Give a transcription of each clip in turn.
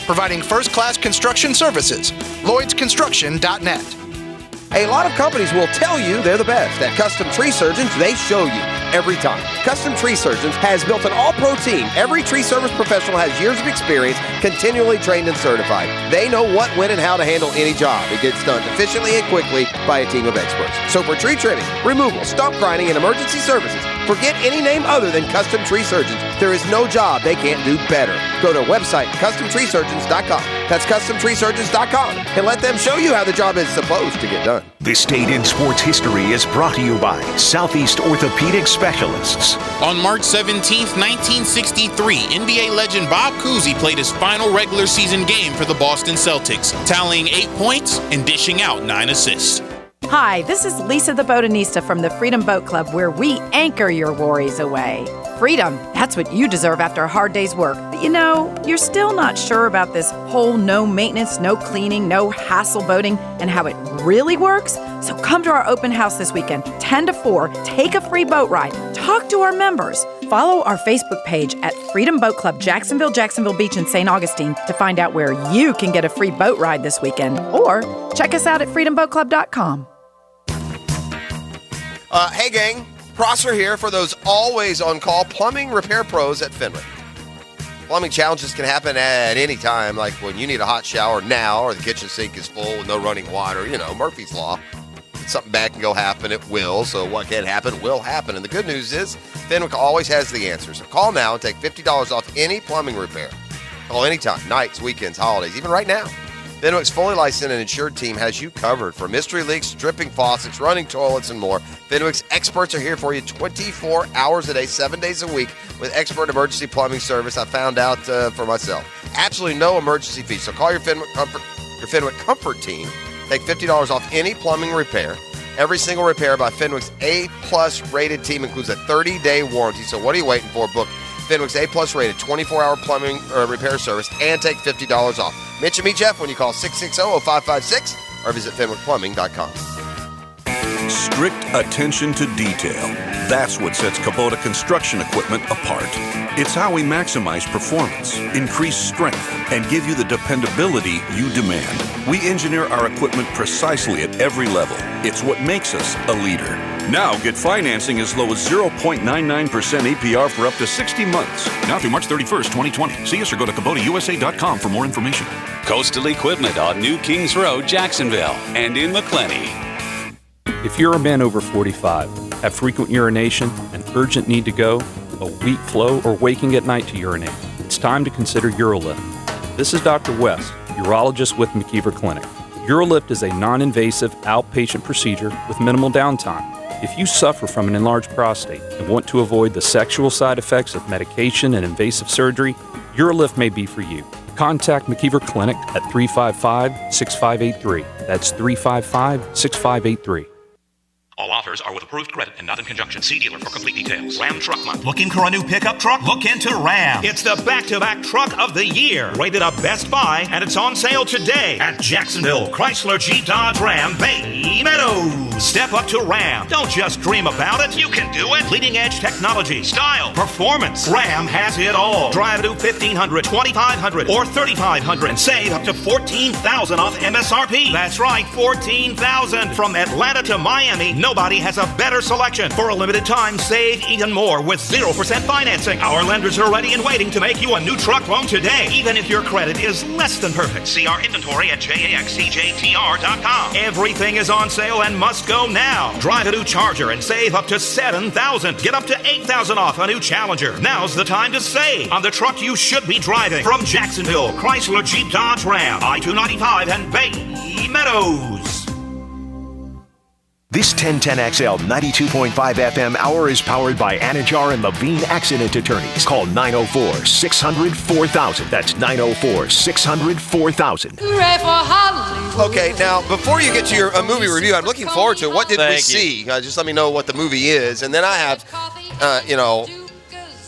providing first-class construction services. LloydsConstruction.net. A lot of companies will tell you they're the best. At Custom Tree Surgeons, they show you every time. Custom Tree Surgeons has built an all-pro team. Every tree service professional has years of experience, continually trained and certified. They know what, when, and how to handle any job. It gets done efficiently and quickly by a team of experts. So for tree trimming, removal, stump grinding, and emergency services, forget any name other than Custom Tree Surgeons. There is no job they can't do better. Go to our website, CustomTreeSurgeons.com. That's CustomTreeSurgeons.com, and let them show you how the job is supposed to get done. This Date in Sports History is brought to you by Southeast Orthopedic Specialists. On March 17, 1963, NBA legend Bob Cousy played his final regular season game for the Boston Celtics, tallying 8 points and dishing out 9 assists. Hi, this is Lisa the Botanista from the Freedom Boat Club, where we anchor your worries away. Freedom, that's what you deserve after a hard day's work. But you know, you're still not sure about this whole no maintenance, no cleaning, no hassle boating and how it really works? So come to our open house this weekend, 10 to 4, take a free boat ride, talk to our members. Follow our Facebook page at Freedom Boat Club, Jacksonville, Jacksonville Beach, and St. Augustine to find out where you can get a free boat ride this weekend. Or check us out at freedomboatclub.com. Hey, gang. Prosser here for those always on-call plumbing repair pros at Fenwick. Plumbing challenges can happen at any time, like when you need a hot shower now or the kitchen sink is full with no running water. You know, Murphy's Law. If something bad can go happen, it will. So what can happen will happen. And the good news is Fenwick always has the answer. So call now and take $50 off any plumbing repair. Call anytime, nights, weekends, holidays, even right now. Fenwick's fully licensed and insured team has you covered for mystery leaks, dripping faucets, running toilets, and more. Fenwick's experts are here for you 24 hours a day, 7 days a week with expert emergency plumbing service. I found out for myself. Absolutely no emergency fees. So call your Fenwick Comfort team. Take $50 off any plumbing repair. Every single repair by Fenwick's A-plus rated team includes a 30-day warranty. So what are you waiting for? Book Fenwick's A-plus rated 24-hour plumbing repair service and take $50 off. Mention me, Jeff, when you call 660-0556 or visit FenwickPlumbing.com. Strict attention to detail. That's what sets Kubota construction equipment apart. It's how we maximize performance, increase strength, and give you the dependability you demand. We engineer our equipment precisely at every level. It's what makes us a leader. Now get financing as low as 0.99% APR for up to 60 months. Now through March 31st, 2020. See us or go to KubotaUSA.com for more information. Coastal Equipment on New Kings Road, Jacksonville, and in McClenny. If you're a man over 45, have frequent urination, an urgent need to go, a weak flow, or waking at night to urinate, it's time to consider UroLift. This is Dr. West, urologist with McKeever Clinic. UroLift is a non-invasive outpatient procedure with minimal downtime. If you suffer from an enlarged prostate and want to avoid the sexual side effects of medication and invasive surgery, UroLift may be for you. Contact McKeever Clinic at 355-6583. That's 355-6583. All offers are with approved credit and not in conjunction. See dealer for complete details. Ram Truck Month. Looking for a new pickup truck? Look into Ram. It's the back-to-back truck of the year. Rated a Best Buy, and it's on sale today at Jacksonville Chrysler Jeep Dodge Ram Bay Meadows. Step up to Ram. Don't just dream about it. You can do it. Leading-edge technology, style, performance. Ram has it all. Drive to $1,500, $2,500, or $3,500 and save up to $14,000 off MSRP. That's right, $14,000. From Atlanta to Miami, nobody has a better selection. For a limited time, save even more with 0% financing. Our lenders are ready and waiting to make you a new truck loan today, even if your credit is less than perfect. See our inventory at JAXCJTR.com. Everything is on sale and must go now. Drive a new Charger and save up to $7,000. Get up to $8,000 off a new Challenger. Now's the time to save on the truck you should be driving. From Jacksonville, Chrysler Jeep Dodge Ram, I-295 and Bay Meadows. This 1010XL 92.5 FM hour is powered by Anajar and Levine Accident Attorneys. Call 904-600-4000. That's 904-600-4000. Okay, now, before you get to your movie review, I'm looking forward to what did we see? Just let me know what the movie is. And then I have,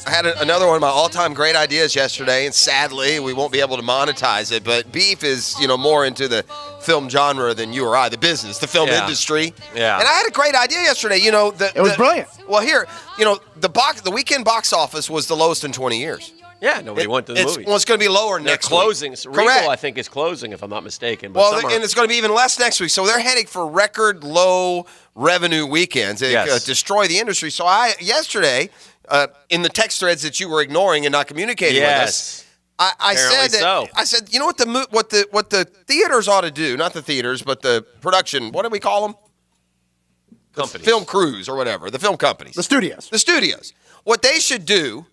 I had another one of my all-time great ideas yesterday, and sadly, we won't be able to monetize it. But Beef is, more into the film genre than you or I, the business, the film industry. Yeah. And I had a great idea yesterday. It was brilliant. Well, here, the weekend box office was the lowest in 20 years. Yeah, nobody went to the movies. Well, it's going to be lower next week. Closing. Regal, I think, is closing, if I'm not mistaken. But and it's going to be even less next week. So they're heading for record low revenue weekends. It destroy the industry. So yesterday, in the text threads that you were ignoring and not communicating with us, I said that. I said, you know what the theaters ought to do? Not the theaters, but the production. What do we call them? Companies. Film crews or whatever. The film companies. The studios. The studios. What they should do.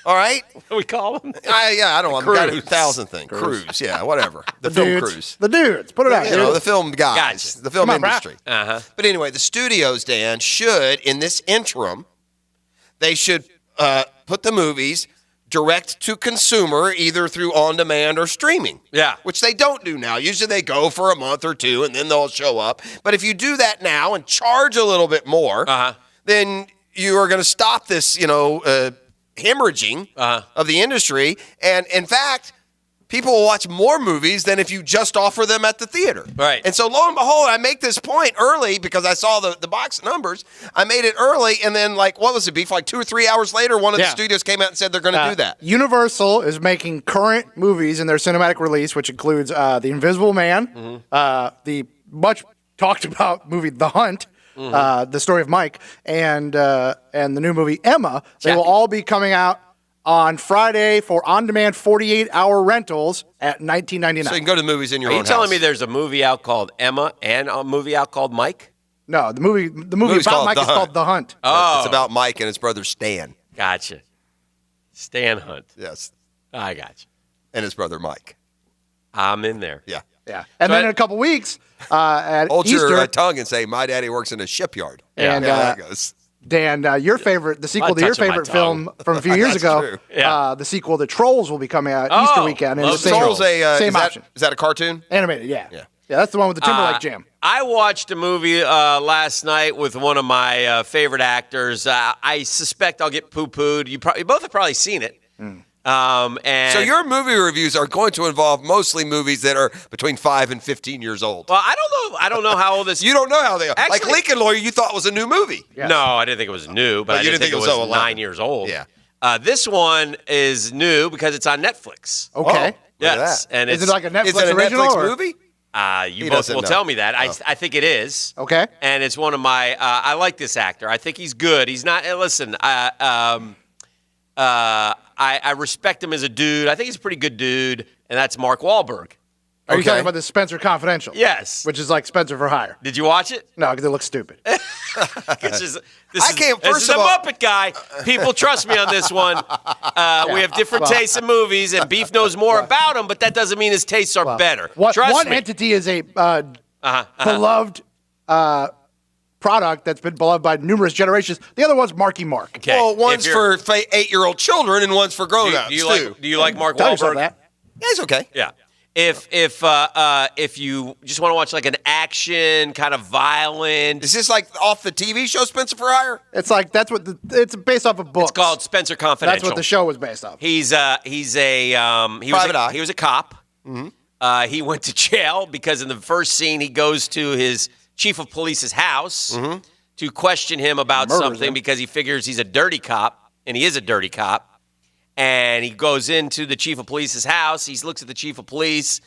All right. What do we call them? I don't know. I've got 1,000 things. Crews. Yeah, whatever. The film dudes. crews. The dudes. Put it out. The film guys. Gotcha. The film industry. Uh-huh. But anyway, the studios, Dan, should, in this interim, they should put the movies direct to consumer, either through on-demand or streaming. Yeah. Which they don't do now. Usually they go for a month or two, and then they'll show up. But if you do that now and charge a little bit more, then you are going to stop this, hemorrhaging of the industry. And in fact, people will watch more movies than if you just offer them at the theater. Right. And so lo and behold, I make this point early because I saw the box numbers. I made it early, and then what was it, Beef? 2 or 3 hours later, one of the studios came out and said they're going to do that. Universal is making current movies in their cinematic release, which includes The Invisible Man, the much talked about movie The Hunt, the story of Mike, and the new movie Emma. They will all be coming out on Friday for on-demand 48-hour rentals at $19.99. So you can go to the movies in your own house. Are you telling me there's a movie out called Emma and a movie out called Mike? No, the movie about Mike is called The Hunt. Oh. It's about Mike and his brother Stan. Gotcha. Stan Hunt. Yes. I gotcha. And his brother Mike. I'm in there. Yeah. Yeah. And then in a couple weeks at Hold Easter, your tongue and say, my daddy works in a shipyard. And that goes. Dan, your favorite, the sequel to your favorite film from a few years ago, the sequel to Trolls will be coming out Easter weekend. And Trolls, same option. Is that a cartoon? Animated, yeah. Yeah, that's the one with the Timberlake jam. I watched a movie last night with one of my favorite actors. I suspect I'll get poo-pooed. You both have probably seen it. And so your movie reviews are going to involve mostly movies that are between 5 and 15 years old. Well, I don't know. I don't know how old this. You don't know how they are. Actually, like Lincoln Lawyer, you thought was a new movie. Yeah. No, I didn't think it was new, but I didn't think it was 9 years old. Yeah. This one is new because it's on Netflix. Okay. Yes, and is it like a Netflix is it a original Netflix or? movie? You both will tell me that. I think it is. Okay. And it's one of my. I like this actor. I think he's good. He's not. Listen. I respect him as a dude. I think he's a pretty good dude, and that's Mark Wahlberg. Are you talking about the Spencer Confidential? Yes. Which is like Spencer for Hire. Did you watch it? No, because it looks stupid. This is a Muppet guy. People trust me on this one. We have different tastes in movies, and Beef knows more about them, but that doesn't mean his tastes are better. Trust me. Entity is a beloved product that's been beloved by numerous generations. The other one's Marky Mark. Okay. Well, one's for 8-year-old children and one's for grown-ups, do you like Mark Tell yourself Wahlberg? that. Yeah, it's okay. Yeah. If you just want to watch like an action kind of violent, Is this like off the TV show Spencer for Hire? It's like it's based off a book. it's called Spencer Confidential. That's what the show was based off. He was a cop. Mm-hmm. He went to jail because in the first scene he goes to his chief of police's house to question him about something because he figures he's a dirty cop, and he is a dirty cop. And he goes into the chief of police's house. He looks at the chief of police,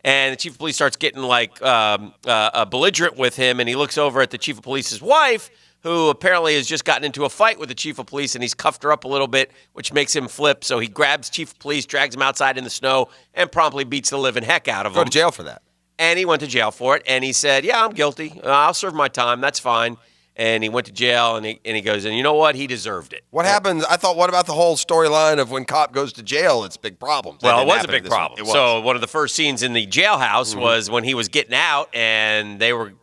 and the chief of police starts getting belligerent with him. And he looks over at the chief of police's wife, who apparently has just gotten into a fight with the chief of police, and he's cuffed her up a little bit, which makes him flip. So he grabs chief of police, drags him outside in the snow, and promptly beats the living heck out of him. Go to jail for that. And he went to jail for it. And he said, "Yeah, I'm guilty. I'll serve my time. That's fine." And he went to jail, and he goes, and you know what? He deserved it. What happens? I thought, what about the whole storyline of when cop goes to jail? It's big problems. Well, it was a big problem. So one of the first scenes in the jailhouse was when he was getting out, and they were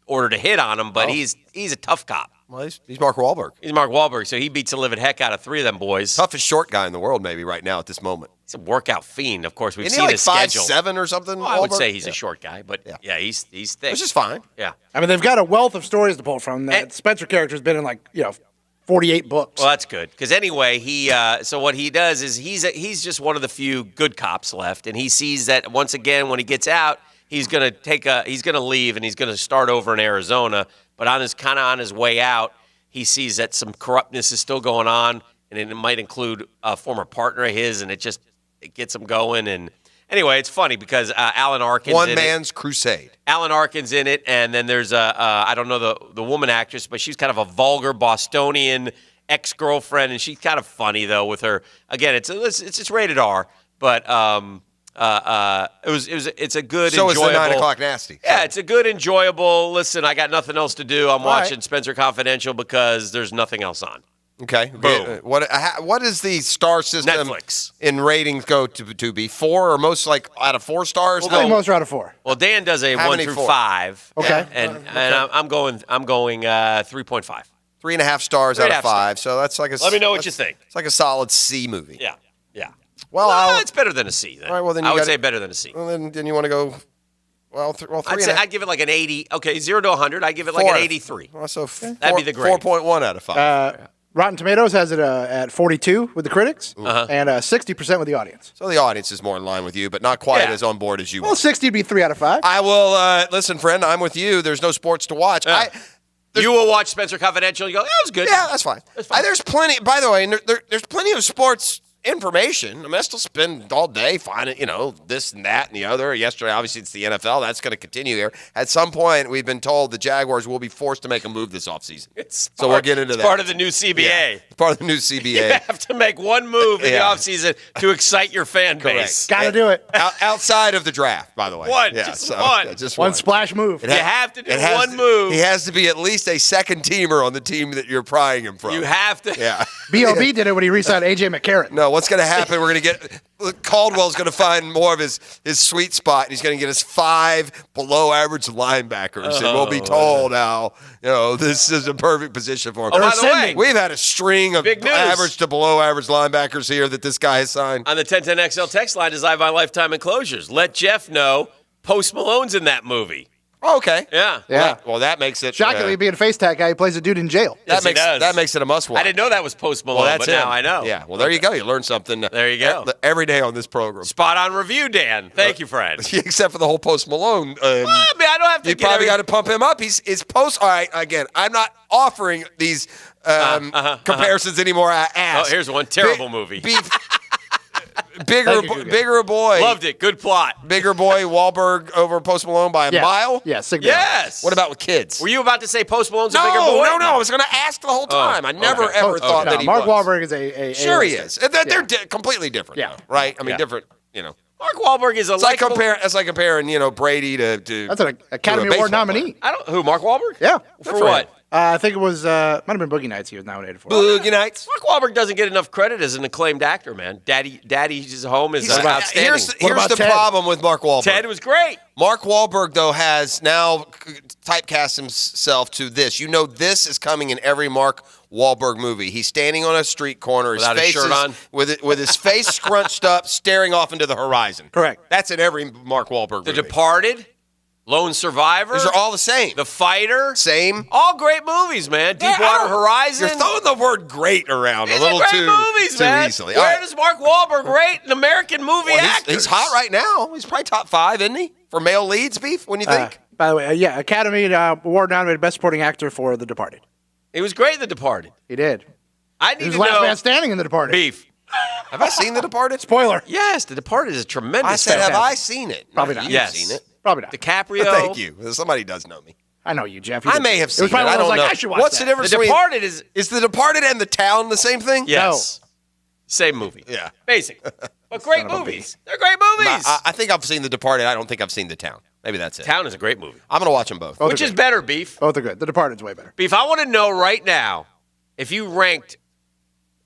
ordered to hit on him. But he's a tough cop. Well, he's Mark Wahlberg. He's Mark Wahlberg, so he beats the living heck out of 3 of them boys. Toughest short guy in the world, maybe right now at this moment. He's a workout fiend. Of course, we've Isn't seen he his schedule. 5'7" or something? Well, I would Wahlberg? say he's a short guy, but he's thick. Which is fine. Yeah. I mean, they've got a wealth of stories to pull from. That Spencer character has been in 4 48 books. Well, that's good because anyway, so what he does is he's just one of the few good cops left, and he sees that once again when he gets out, he's gonna leave and he's gonna start over in Arizona. But on his way out, he sees that some corruptness is still going on, and it might include a former partner of his, and it gets him going. And anyway, it's funny because Alan Arkin's One man's crusade. Alan Arkin's in it, and then there's I don't know the woman actress, but she's kind of a vulgar Bostonian ex-girlfriend, and she's kind of funny though with her. Again, it's rated R, but it's a good. So enjoyable, it's the 9 o'clock nasty. Yeah, it's a good enjoyable. Listen, I got nothing else to do. I'm watching right. Spencer Confidential because there's nothing else on. Okay. Boom. What is the star system Netflix. in ratings go to be? 4 or most out of 4 stars? I think most are out of 4. Well, Dan does a How 1 many through 4? 5. Okay. And I'm going 3.5. 3.5 stars out of 3.5 5. So that's like a. Let me know what you think. It's like a solid C movie. Yeah. Well, it's better than a C. Then. All right, well, then I you would gotta- say better than a C. Well, then you want to go. Well, 3.5. I'd give it like an 80. Okay, 0 to 100. I'd give it like an 83. Well, so That'd be the grade. 4.1 out of 5. Rotten Tomatoes has it at 42 with the critics Uh-huh. and 60% with the audience. So the audience is more in line with you, but not quite Yeah. as on board as you Well, are. 60 would be 3 out of 5. I will listen, friend. I'm with you. There's no sports to watch. You will watch Spencer Confidential. You go, that was good. Yeah, that's fine. There's plenty. By the way, and there's plenty of sports information. I mean, I still spend all day finding, this and that and the other. Yesterday, obviously, it's the NFL. That's going to continue here. At some point, we've been told the Jaguars will be forced to make a move this offseason. So we'll get into that. It's part of the new CBA. Yeah, it's part of the new CBA. You have to make one move in the offseason to excite your fan base. Got to do it. Outside of the draft, by the way. One. Yeah, Just so, one. yeah, just One splash move. You have to do one move. He has to be at least a second teamer on the team that you're prying him from. You have to. Yeah. B.O.B. did it when he re-signed A.J. McCarron. No, what's going to happen? We're going to get Caldwell's going to find more of his sweet spot, and he's going to get us 5 below-average linebackers, and we'll be told how this is a perfect position for him. Oh, by the way, we've had a string of big news. average to below-average linebackers here that this guy has signed. On the 1010XL text line, designed by Lifetime Enclosures. Let Jeff know Post Malone's in that movie. Oh, okay. Yeah. Well, that makes it Shockingly, being a face tag guy, he plays a dude in jail. Yes, he does. That makes it a must-watch. I didn't know that was Post Malone, but now I know. Yeah, well, there you go. You learn something. There you go. Every day on this program. Spot on review, Dan. Thank you, Fred. Except for the whole Post Malone. I don't have to. You probably got to pump him up. He's post. All right, again, I'm not offering these comparisons anymore. I asked. Oh, here's one terrible movie. Bigger boy. Loved it. Good plot. Bigger boy. Wahlberg over Post Malone by a mile. Yeah, Sig Yes. What about with kids? Were you about to say Post Malone's a bigger boy? No. I was going to ask the whole time. I never ever thought that he Mark was. Wahlberg is a Sure he is. They're completely different. Yeah. Though, right. I mean, different. Mark Wahlberg is a It's like comparing Brady to. That's an Academy Award nominee. Who? Mark Wahlberg? Yeah. For what? I think it was might have been Boogie Nights he was nominated for. Boogie Nights. Mark Wahlberg doesn't get enough credit as an acclaimed actor, man. Daddy's Home is outstanding. Here's the problem with Mark Wahlberg. Ted was great. Mark Wahlberg, though, has now typecast himself to this. This is coming in every Mark Wahlberg movie. He's standing on a street corner, Without his shirt on? with his face scrunched up, staring off into the horizon. Correct. That's in every Mark Wahlberg The movie. Departed, Lone Survivor. These are all the same. The Fighter. Same. All great movies, man. Deepwater Horizon. You're throwing the word "great" around These a little are great too movies, man. easily. Where All right. does Mark Wahlberg rate an American movie actor? He's hot right now. He's probably top 5, isn't he? For male leads, Beef? When you think? By the way, Academy Award nominated Best Supporting Actor for The Departed. He was great in The Departed. He did. I He need was to last know. man standing in The Departed. Beef. Have I seen The Departed? Spoiler. Yes, The Departed is a tremendous I said, film. have I seen it? Probably not. You've Yes. seen it. Probably not. DiCaprio. Thank you. Somebody does know me. I know you, Jeff. I may have seen it. probably I one of don't those know. like, I should watch What's that. the difference The between... Departed is The Departed and The Town the same thing? yes, same movie. Yeah. Basic, but great movies. They're great movies. I think I've seen The Departed. I don't think I've seen The Town. Maybe that's it. Town is a great movie. I'm going to watch them both. Which is better, Beef? Both are good. The Departed's way better. Beef, I want to know right now if you ranked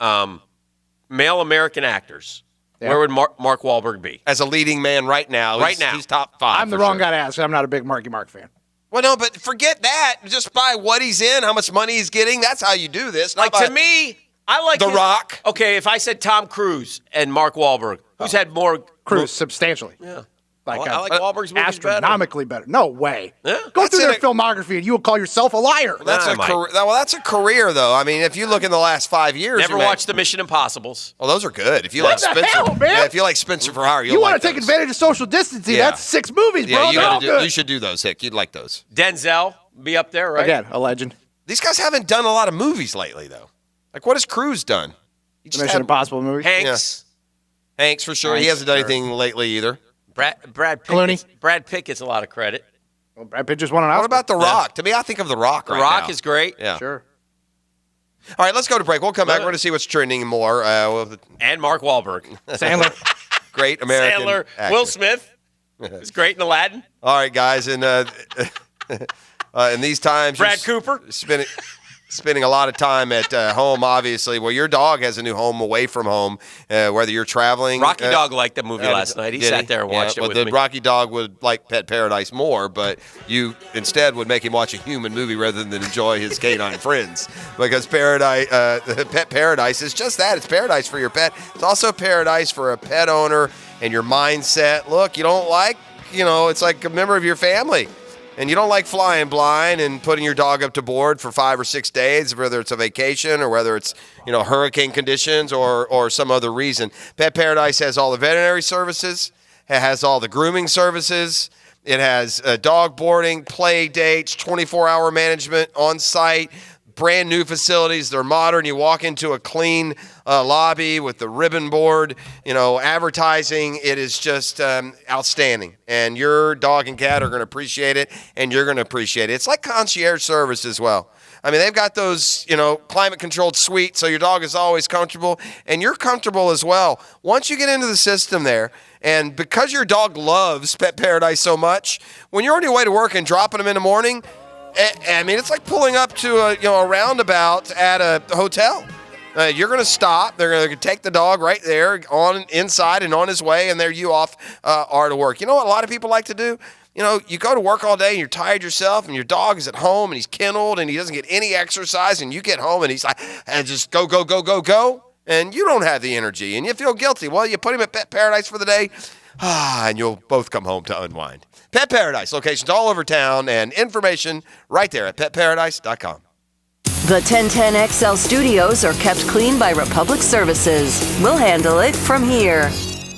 male American actors, where would Mark Wahlberg be? As a leading man right now. He's top 5. I'm the wrong guy to ask. I'm not a big Marky Mark fan. Well, no, but forget that. Just by what he's in, how much money he's getting. That's how you do this. Like, to me, I like The Rock. Okay, if I said Tom Cruise and Mark Wahlberg, who's had more Cruise, substantially. Yeah. like I like Wahlberg's movies astronomically better. No way. Yeah. Go through their filmography and you will call yourself a liar. That's a career, though. I mean, if you look in the last 5 years, Never watched the Mission Impossibles. Well, those are good. If you What like the Spencer, hell, man? Yeah, if you like Spencer for Hire, You want to take advantage of social distancing? Yeah. That's 6 movies, bro. Yeah, They're all you should do those, Hick. You'd like those. Denzel be up there, right? Again, a legend. These guys haven't done a lot of movies lately, though. Like, what has Cruise done? He The Mission Impossible movies. Hanks. Yeah. Hanks, for sure. He hasn't done anything lately either. Brad Pitt. Clooney. Brad Pitt gets a lot of credit. Well, Brad Pitt just won an Oscar. What about The Rock? To me, I think of The Rock right The Rock now. is great. Yeah. Sure. All right, let's go to break. We'll come back. We're going to see what's trending more. And Mark Wahlberg. Sandler. Great American Sandler. actor. Will Smith is great in Aladdin. All right, guys. And in these times, Brad Cooper. Spending a lot of time at home, obviously. Well, your dog has a new home away from home, whether you're traveling. Rocky Dog liked that movie last night. He sat there and watched it with me. Rocky Dog would like Pet Paradise more, but you instead would make him watch a human movie rather than enjoy his canine friends. Because Pet Paradise is just that. It's paradise for your pet. It's also paradise for a pet owner and your mindset. Look, you don't like, it's like a member of your family. And you don't like flying blind and putting your dog up to board for 5 or 6 days, whether it's a vacation or whether it's, hurricane conditions or some other reason. Pet Paradise has all the veterinary services. It has all the grooming services. It has dog boarding, play dates, 24-hour management on site, brand new facilities. They're modern. You walk into a clean lobby with the ribbon board, advertising. It is just outstanding. And your dog and cat are going to appreciate it, and you're going to appreciate it. It's like concierge service as well. I mean, they've got those, climate-controlled suites, so your dog is always comfortable, and you're comfortable as well. Once you get into the system there, and because your dog loves Pet Paradise so much, when you're on your way to work and dropping them in the morning, I mean, it's like pulling up to a roundabout at a hotel. You're going to stop. They're going to take the dog right there inside and on his way, and there you off are to work. You know what a lot of people like to do? You go to work all day and you're tired yourself, and your dog is at home and he's kenneled and he doesn't get any exercise, and you get home and he's like, and just go, go, go, go, go, and you don't have the energy and you feel guilty. Well, you put him at Pet Paradise for the day, and you'll both come home to unwind. Pet Paradise, locations all over town, and information right there at petparadise.com. The 1010XL studios are kept clean by Republic Services. We'll handle it from here.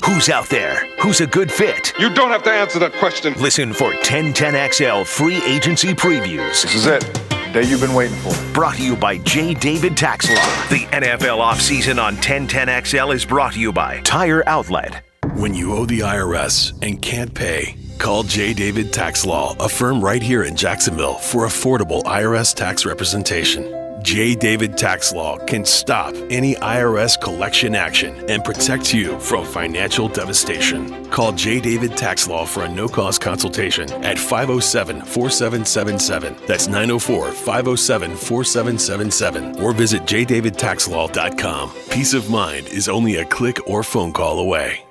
Who's out there? Who's a good fit? You don't have to answer that question. Listen for 1010XL free agency previews. This is it. The day you've been waiting for. Brought to you by J. David Tax Law. The NFL offseason on 1010XL is brought to you by Tire Outlet. When you owe the IRS and can't pay, call J. David Tax Law, a firm right here in Jacksonville, for affordable IRS tax representation. J. David Tax Law can stop any IRS collection action and protect you from financial devastation. Call J. David Tax Law for a no-cost consultation at 507-4777. That's 904-507-4777. Or visit jdavidtaxlaw.com. Peace of mind is only a click or phone call away.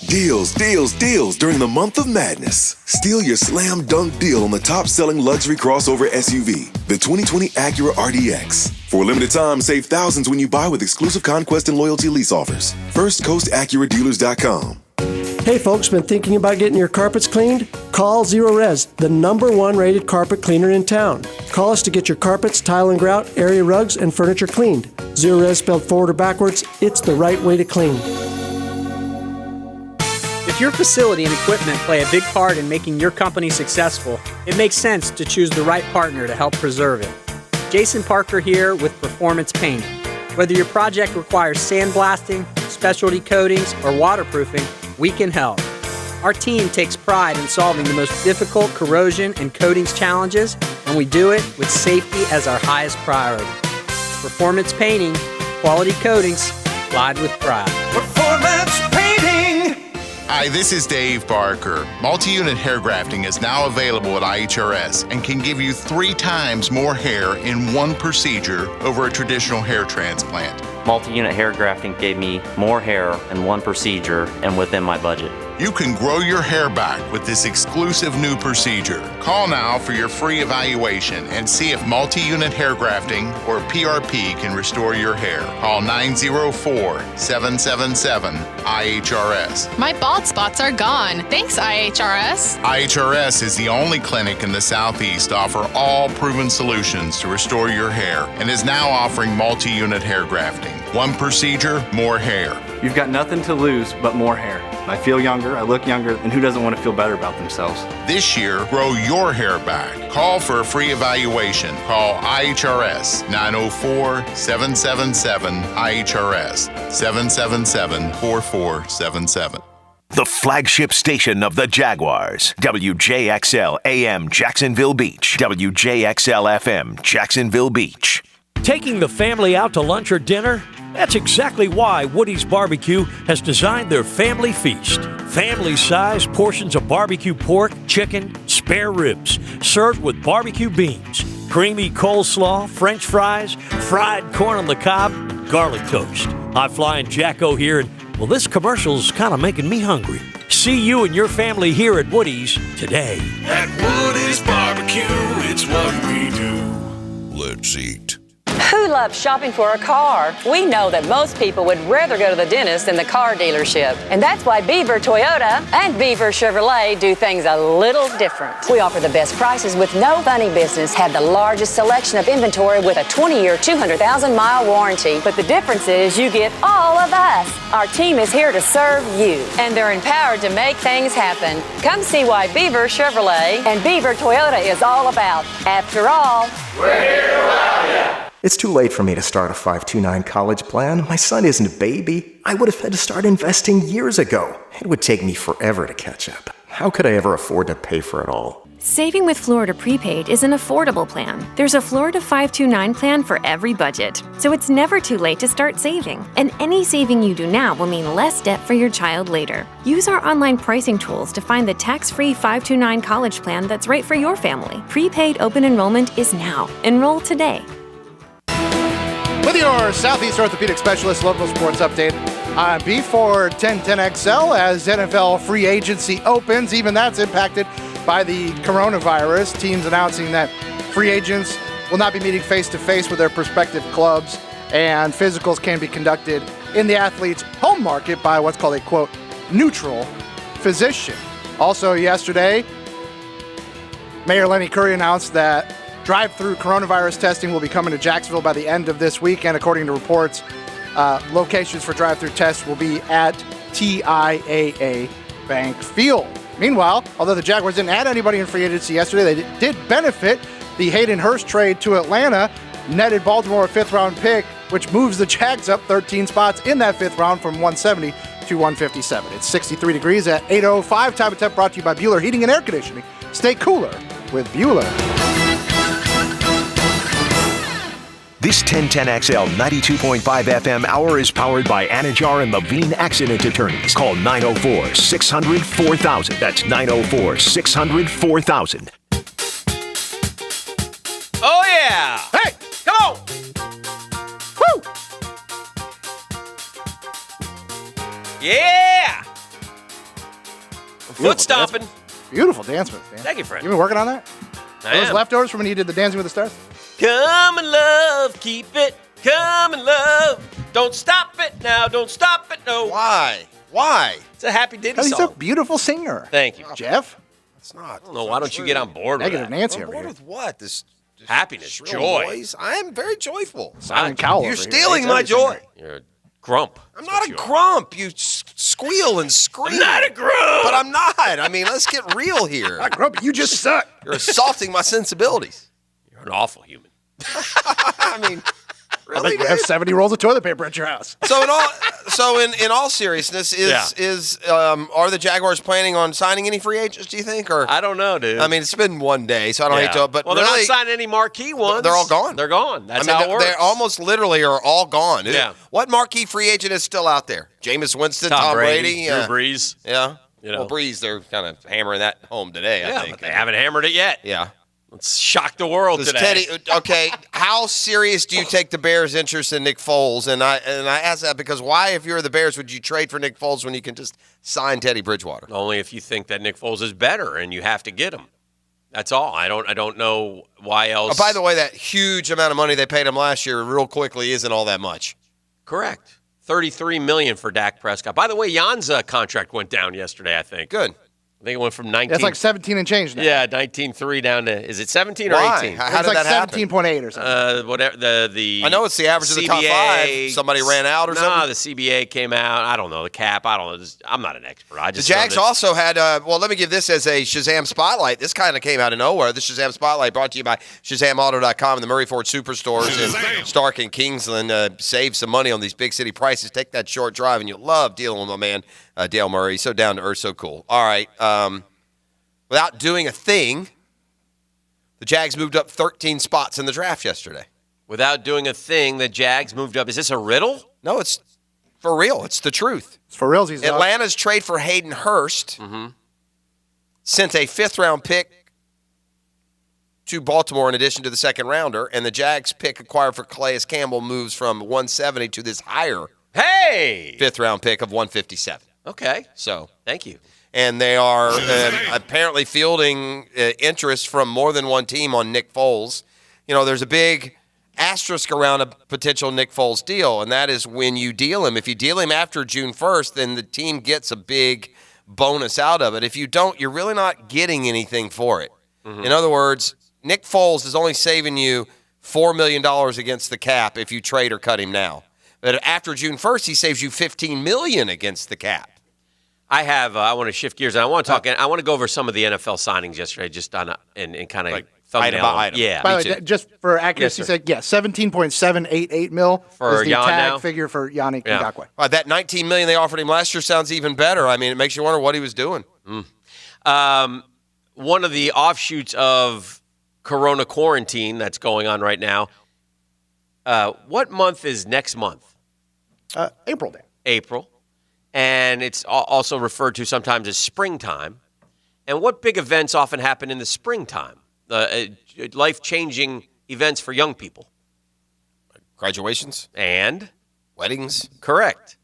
Deals, deals, deals during the month of madness. Steal your slam dunk deal on the top-selling luxury crossover SUV, the 2020 Acura RDX. For a limited time, save thousands when you buy with exclusive conquest and loyalty lease offers. FirstCoastAcuraDealers.com. Hey folks, been thinking about getting your carpets cleaned? Call Zero Res, the #1 rated carpet cleaner in town. Call us to get your carpets, tile and grout, area rugs, and furniture cleaned. Zero Res spelled forward or backwards, it's the right way to clean. If your facility and equipment play a big part in making your company successful, it makes sense to choose the right partner to help preserve it. Jason Parker here with Performance Paint. Whether your project requires sandblasting, specialty coatings, or waterproofing, we can help. Our team takes pride in solving the most difficult corrosion and coatings challenges, and we do it with safety as our highest priority. Performance Painting, quality coatings, applied with pride. Performance Painting! Hi, this is Dave Barker. Multi-unit hair grafting is now available at IHRS and can give you 3 times more hair in one procedure over a traditional hair transplant. Multi-unit hair grafting gave me more hair in one procedure and within my budget. You can grow your hair back with this exclusive new procedure. Call now for your free evaluation and see if multi-unit hair grafting or PRP can restore your hair. Call 904-777-IHRS. My bald spots are gone. Thanks, IHRS. IHRS is the only clinic in the Southeast to offer all proven solutions to restore your hair and is now offering multi-unit hair grafting. One procedure, more hair. You've got nothing to lose but more hair. I feel younger, I look younger, and who doesn't want to feel better about themselves? This year, grow your hair back. Call for a free evaluation. Call IHRS 904-777-IHRS 777-4477. The flagship station of the Jaguars. WJXL AM Jacksonville Beach. WJXL FM Jacksonville Beach. Taking the family out to lunch or dinner? That's exactly why Woody's Barbecue has designed their family feast. Family-sized portions of barbecue pork, chicken, spare ribs, served with barbecue beans, creamy coleslaw, French fries, fried corn on the cob, garlic toast. High-flying Jacko here, and well, this commercial's kind of making me hungry. See you and your family here at Woody's today. At Woody's Barbecue, it's what we do. Let's eat. Who loves shopping for a car? We know that most people would rather go to the dentist than the car dealership. And that's why Beaver Toyota and Beaver Chevrolet do things a little different. We offer the best prices with no funny business, have the largest selection of inventory with a 20-year, 200,000-mile warranty. But the difference is you get all of us. Our team is here to serve you, and they're empowered to make things happen. Come see why Beaver Chevrolet and Beaver Toyota is all about. After all, we're here to wow you. It's too late for me to start a 529 college plan. My son isn't a baby. I would have had to start investing years ago. It would take me forever to catch up. How could I ever afford to pay for it all? Saving with Florida Prepaid is an affordable plan. There's a Florida 529 plan for every budget, so it's never too late to start saving. And any saving you do now will mean less debt for your child later. Use our online pricing tools to find the tax-free 529 college plan that's right for your family. Prepaid open enrollment is now. Enroll today. With your Southeast Orthopedic Specialist local sports update, I'm B4 1010XL as NFL free agency opens. Even that's impacted by the coronavirus. Teams announcing that free agents will not be meeting face-to-face with their prospective clubs, and physicals can be conducted in the athlete's home market by what's called a, quote, neutral physician. Also yesterday, Mayor Lenny Curry announced that drive-through coronavirus testing will be coming to Jacksonville by the end of this week, and according to reports, locations for drive-through tests will be at TIAA Bank Field. Meanwhile, although the Jaguars didn't add anybody in free agency yesterday, they did benefit. The Hayden Hurst trade to Atlanta netted Baltimore a fifth-round pick, which moves the Jags up 13 spots in that fifth round from 170 to 157. It's 63 degrees at 8:05. Time and Temp brought to you by Bueller Heating and Air Conditioning. Stay cooler with Bueller. This 1010XL 92.5 FM hour is powered by Anajar and Levine Accident Attorneys. Call 904-600-4000. That's 904-600-4000. Oh, yeah. Hey, come on. Woo. Yeah. Foot stomping. Beautiful dance moves, man. Thank you, friend. You been working on that? I Those am. leftovers from when you did the Dancing with the Stars? Come and love, keep it. Come and love. Don't stop it now. Don't stop it. No. Why? Why? It's a Happy Diddy He's song. a beautiful singer. Thank you, Jeff. It's not. I don't know. Why don't you get on board with Negative that? Nancy On over board here. with what? This Happiness, shrill joy. noise? I am very joyful. Simon Cowell You're over here. stealing Hates my everything. joy. You're a grump. I'm not a grump. You squeal and scream. I'm not a grump. But I'm not. I mean, let's get real here. Not grumpy, you just suck. You're assaulting my sensibilities. You're an awful human. I mean, I really? bet you have 70 rolls of toilet paper at your house. So in all seriousness, are the Jaguars planning on signing any free agents? Do you think? Or I don't know, dude. I mean, it's been one day, so I don't hate to. But well, really, they're not signing any marquee ones. They're all gone. They're gone. That's I mean, how it works. They almost literally are all gone. Yeah. What marquee free agent is still out there? Jameis Winston, Tom Brady, Drew Brees. Yeah. You know. Well, Breeze, they're kind of hammering that home today, I think. But they haven't hammered it yet. Yeah. Let's shock the world today. Teddy, okay, how serious do you take the Bears' interest in Nick Foles? And I ask that because why, if you're the Bears, would you trade for Nick Foles when you can just sign Teddy Bridgewater? Only if you think that Nick Foles is better and you have to get him. That's all. I don't know why else. Oh, by the way, that huge amount of money they paid him last year real quickly isn't all that much. Correct. $33 million for Dak Prescott. By the way, Jan's contract went down yesterday, I think. Good. I think it went from 19. It's like 17 and change now. Yeah, 19.3 down to, is it 17 or Why? 18? How it's did like that happen? 17.8 or something. Whatever the I know it's the average of the top five. Somebody ran out or something? No, the CBA came out. I don't know. The cap. I don't know. I'm not an expert. I The just Jags know that, also had, well, let me give this as a Shazam Spotlight. This kind of came out of nowhere. The Shazam Spotlight brought to you by ShazamAuto.com and the Murray Ford Superstores in Stark and Kingsland. Save some money on these big city prices. Take that short drive, and you'll love dealing with my man, Dale Murray. So down to earth, so cool. All right. Without doing a thing, the Jags moved up 13 spots in the draft yesterday. without doing a thing, the Jags moved up. Is this a riddle? No, it's for real. It's the truth. It's for real. Atlanta's trade for Hayden Hurst sent a fifth-round pick to Baltimore in addition to the second rounder, and the Jags pick acquired for Calais Campbell moves from 170 to this higher fifth-round pick of 157. Okay. So thank you. And they are apparently fielding interest from more than one team on Nick Foles. You know, there's a big asterisk around a potential Nick Foles deal, and that is when you deal him. If you deal him after June 1st, then the team gets a big bonus out of it. If you don't, you're really not getting anything for it. In other words, Nick Foles is only saving you $4 million against the cap if you trade or cut him now. But after June 1st, he saves you $15 million against the cap. I want to shift gears, and I want to talk. I want to go over some of the NFL signings yesterday, just on and kind of thumbnail item by item. Yeah. By the way, just for accuracy's sake, 17.788 mil for is the Jan tag now? figure for Yannick Ngakoue. That $19 million they offered him last year sounds even better. I mean, it makes you wonder what he was doing. One of the offshoots of Corona quarantine that's going on right now. What month is next month? April Day. April. And it's also referred to sometimes as springtime. And what big events often happen in the springtime? Life-changing events for young people. Graduations. And? Weddings. Correct.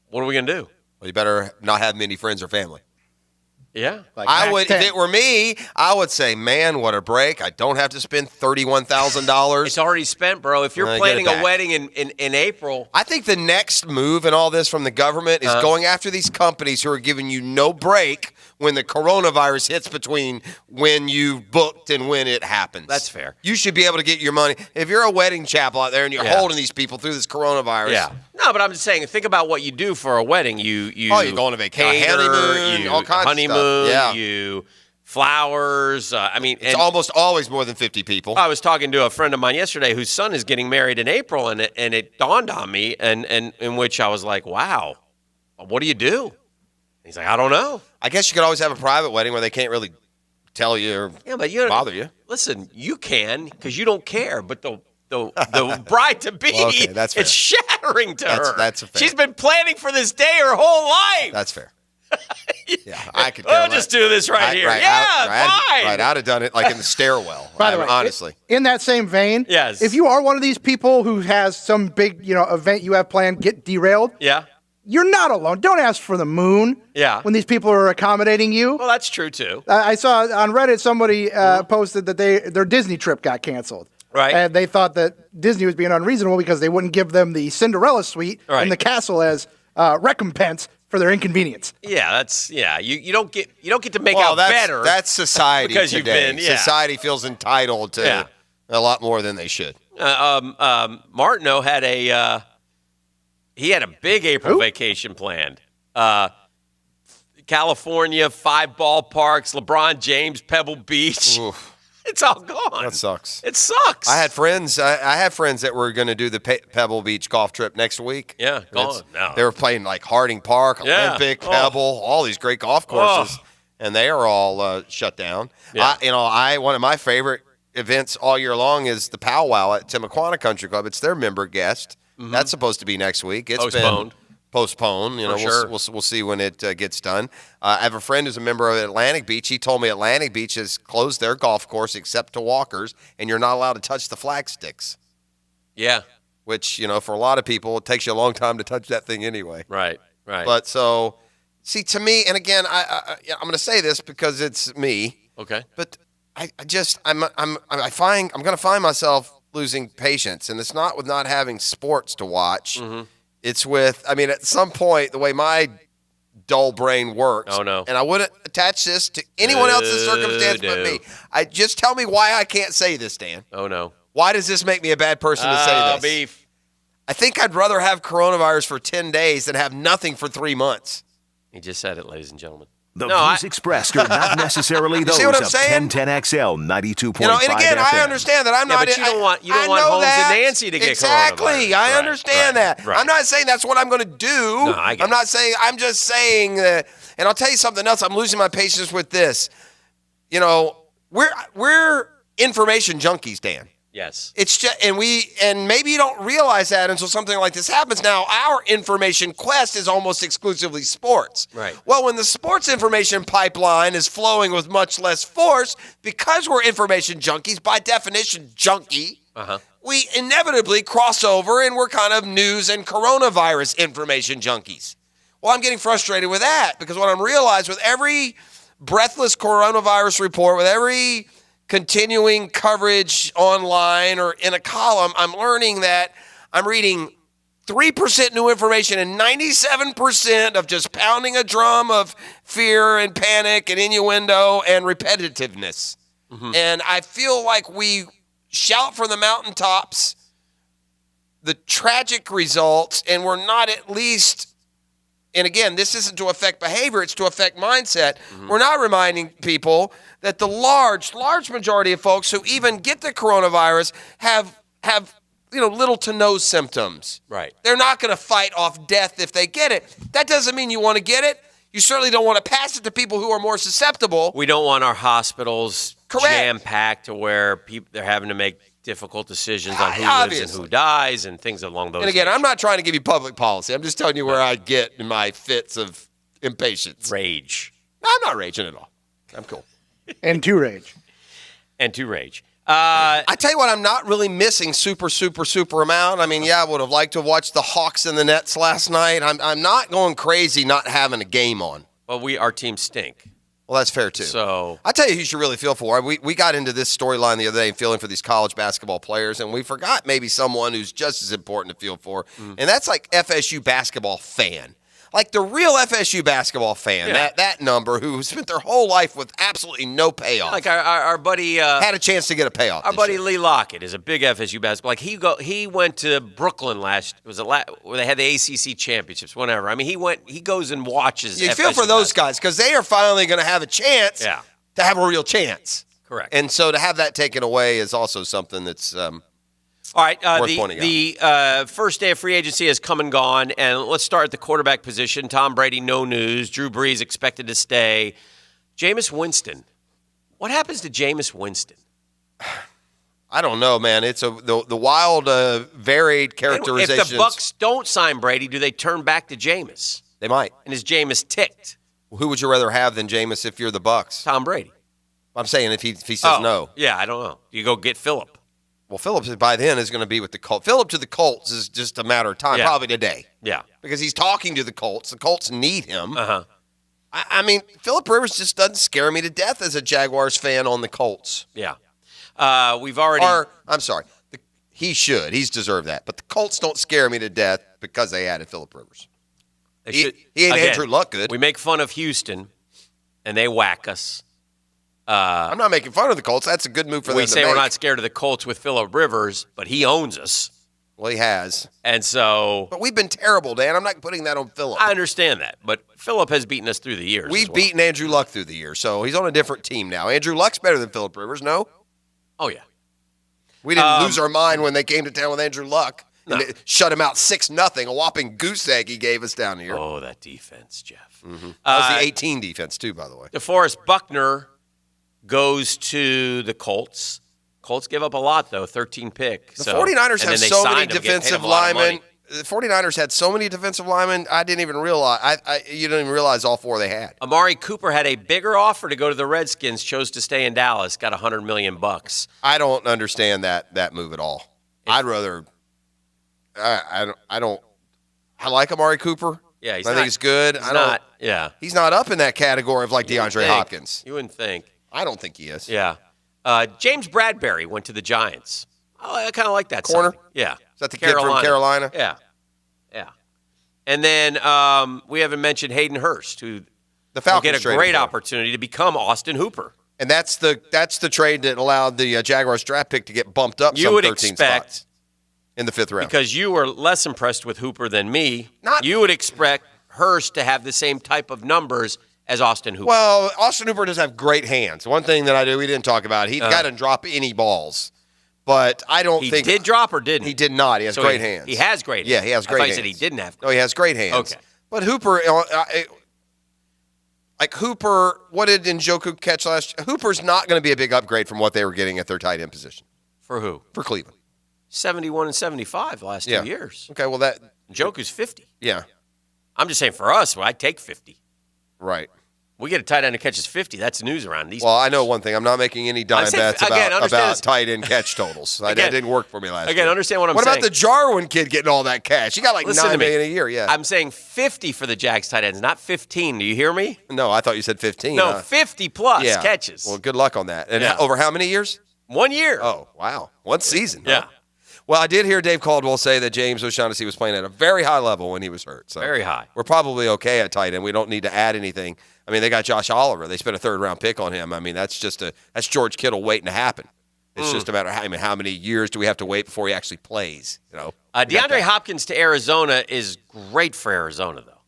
What are we going to do? Well, you better not have many friends or family. Yeah. I would, if it were me, I would say, man, what a break. I don't have to spend $31,000. It's already spent, bro. If you're planning a wedding in April. I think the next move in all this from the government is going after these companies who are giving you no break when the coronavirus hits between when you booked and when it happens. That's fair. You should be able to get your money. If you're a wedding chapel out there and you're holding these people through this coronavirus. Yeah. No, but I'm just saying, think about what you do for a wedding. You you go on a vacation, honeymoon, all kinds honeymoon, of stuff. Yeah. You flowers. It's almost always more than 50 people. I was talking to a friend of mine yesterday whose son is getting married in April, and it dawned on me, and in which I was like, wow, what do you do? He's like, I don't know. I guess you could always have a private wedding where they can't really tell you or bother you. Listen, you can because you don't care, but the bride to be, okay, that's fair. It's shattering to her. That's fair. She's been planning for this day her whole life. That's fair. Yeah, I could. We'll just do this right here. Fine. I'd have done it like in the stairwell. By the way, honestly, in that same vein, yes. If you are one of these people who has some big, event you have planned get derailed, you're not alone. Don't ask for the moon. Yeah. When these people are accommodating you. Well, that's true too. I saw on Reddit somebody posted that their Disney trip got canceled. Right. And they thought that Disney was being unreasonable because they wouldn't give them the Cinderella suite in the castle as recompense for their inconvenience. Yeah, you don't get to make out better. That's society because today. You've been, Society feels entitled to a lot more than they should. Martineau had a big April vacation planned. California, 5 ballparks, LeBron James, Pebble Beach. Oof. It's all gone. That sucks. It sucks. I had friends. I have friends that were going to do the Pebble Beach golf trip next week. Yeah, gone. No. They were playing like Harding Park, Olympic, Pebble, all these great golf courses, and they are all shut down. Yeah. One of my favorite events all year long is the powwow at Timaquana Country Club. It's their member guest. That's supposed to be next week. It's postponed. postpone. You know, sure. we'll see when it gets done. I have a friend who's a member of Atlantic Beach. He told me Atlantic Beach has closed their golf course except to walkers, and you're not allowed to touch the flag sticks. Yeah. Which, you know, for a lot of people, it takes you a long time to touch that thing anyway. Right. But so, see, to me, and again, I'm going to say this because it's me. Okay. But I'm going to find myself losing patience, and it's not with not having sports to watch. Mm-hmm. It's with, I mean, at some point, the way my dull brain works. Oh, no. And I wouldn't attach this to anyone else's circumstance but me. Just tell me why I can't say this, Dan. Oh, no. Why does this make me a bad person to say this? Beef. I think I'd rather have coronavirus for 10 days than have nothing for 3 months. He just said it, ladies and gentlemen. The views expressed are not necessarily those see what I'm of saying? 1010XL 92.5 You know, and again, FM. I understand that I'm not. But you don't want I know Holmes that. and Nancy to get exactly. coronavirus. I understand that. Right. I'm not saying that's what I'm going to do. No, I get I'm not saying. I'm just saying that. And I'll tell you something else. I'm losing my patience with this. You know, we're information junkies, Dan. Yes. It's just, and maybe you don't realize that until something like this happens. Now, our information quest is almost exclusively sports. Right. Well, when the sports information pipeline is flowing with much less force, because we're information junkies, by definition, junkie, we inevitably cross over and we're kind of news and coronavirus information junkies. Well, I'm getting frustrated with that because what I'm realizing with every breathless coronavirus report, with every continuing coverage online or in a column, I'm learning that I'm reading 3% new information and 97% of just pounding a drum of fear and panic and innuendo and repetitiveness. And I feel like we shout from the mountaintops the tragic results, and we're not at least, and again, this isn't to affect behavior, it's to affect mindset. We're not reminding people that the large majority of folks who even get the coronavirus have little to no symptoms. Right. They're not going to fight off death if they get it. That doesn't mean you want to get it. You certainly don't want to pass it to people who are more susceptible. We don't want our hospitals jam-packed to where they're having to make difficult decisions on who lives and who dies and things along those lines. And again, I'm not trying to give you public policy. I'm just telling you where I get in my fits of impatience. Rage. No, I'm not raging at all. I'm cool. And to rage. I tell you what, I'm not really missing super amount. I mean, I would have liked to have watched the Hawks and the Nets last night. I'm not going crazy not having a game on. Well, our team stink. Well, that's fair, too. So I tell you who you should really feel for. We got into this storyline the other day and feeling for these college basketball players, and we forgot maybe someone who's just as important to feel for, and that's like FSU basketball fan. Like the real FSU basketball fan, that number who spent their whole life with absolutely no payoff. Like our buddy had a chance to get a payoff. Our buddy Lee Lockett is a big FSU basketball. Like he went to Brooklyn where they had the ACC championships. Whatever. I mean, he goes and watches. You FSU feel for those guys because they are finally going to have a chance. Yeah. To have a real chance. Correct. And so to have that taken away is also something that's. All right, the first day of free agency has come and gone, and let's start at the quarterback position. Tom Brady, no news. Drew Brees expected to stay. Jameis Winston. What happens to Jameis Winston? I don't know, man. It's the wild, varied characterizations. If the Bucs don't sign Brady, do they turn back to Jameis? They might. And is Jameis ticked? Well, who would you rather have than Jameis if you're the Bucs? Tom Brady. I'm saying if he says no. Yeah, I don't know. You go get Phillip. Well, Phillips by then is going to be with the Colts. Phillip to the Colts is just a matter of time, probably today. Yeah. Because he's talking to the Colts. The Colts need him. I mean, Phillip Rivers just doesn't scare me to death as a Jaguars fan on the Colts. Yeah. We've already... I'm sorry. He should. He's deserved that. But the Colts don't scare me to death because they added Phillip Rivers. He ain't Andrew Luck good. We make fun of Houston, and they whack us. I'm not making fun of the Colts. That's a good move for them to make. We say we're not scared of the Colts with Phillip Rivers, but he owns us. Well, he has. And so... But we've been terrible, Dan. I'm not putting that on Phillip. I understand that, but Phillip has beaten us through the years. We've beaten Andrew Luck through the years, so he's on a different team now. Andrew Luck's better than Phillip Rivers, no? Oh, yeah. We didn't lose our mind when they came to town with Andrew Luck. No. And shut him out 6-0, a whopping goose egg he gave us down here. Oh, that defense, Jeff. Mm-hmm. That was the 18 defense, too, by the way. DeForest Buckner goes to the Colts. Colts give up a lot, though, 13 pick. The 49ers have so many defensive linemen the 49ers had so many defensive linemen, I didn't even realize. You didn't even realize all 4 they had. Amari Cooper had a bigger offer to go to the Redskins, chose to stay in Dallas, got $100 million. I don't understand that move at all. I'd rather. I don't. I like Amari Cooper. Yeah, I think he's good. He's not up in that category of like DeAndre Hopkins. You wouldn't think. I don't think he is. Yeah. James Bradbury went to the Giants. Oh, I kind of like that corner. Sign. Yeah. Is that the kid from Carolina? Yeah. And then we haven't mentioned Hayden Hurst, who the Falcons will get a great opportunity to become Austin Hooper. And that's the trade that allowed the Jaguars draft pick to get bumped up. You would expect in the 5th round, because you were less impressed with Hooper than me. You would expect Hurst to have the same type of numbers as Austin Hooper. Well, Austin Hooper does have great hands. One thing that we didn't talk about, he doesn't drop any balls. But I don't think he did drop or didn't. He did not. He has great hands. He has great hands. Yeah, he has great hands. I thought you said he didn't have. No, he has great hands. Okay. But Hooper, Hooper, what did Njoku catch last year? Hooper's not going to be a big upgrade from what they were getting at their tight end position. For who? For Cleveland. 71 and 75 the last 2 years. Okay, well that Njoku's 50. Yeah. I'm just saying for us, I take 50. Right. We get a tight end that catches 50. That's news around these. Well, I know one thing. I'm not making any dime bets about tight end catch totals. That didn't work for me last year. Again, understand what I'm saying. What about the Jarwin kid getting all that cash? He got like $9 million a year. Yeah. I'm saying 50 for the Jags tight ends, not 15. Do you hear me? No, I thought you said 15. No, 50 plus catches. Well, good luck on that. And over how many years? 1 year. Oh, wow. 1 season. Yeah. Huh? Well, I did hear Dave Caldwell say that James O'Shaughnessy was playing at a very high level when he was hurt. So very high. We're probably okay at tight end. We don't need to add anything. I mean, they got Josh Oliver. They spent a 3rd-round pick on him. I mean, that's George Kittle waiting to happen. It's just a matter of how many years do we have to wait before he actually plays. DeAndre Hopkins to Arizona is great for Arizona, though.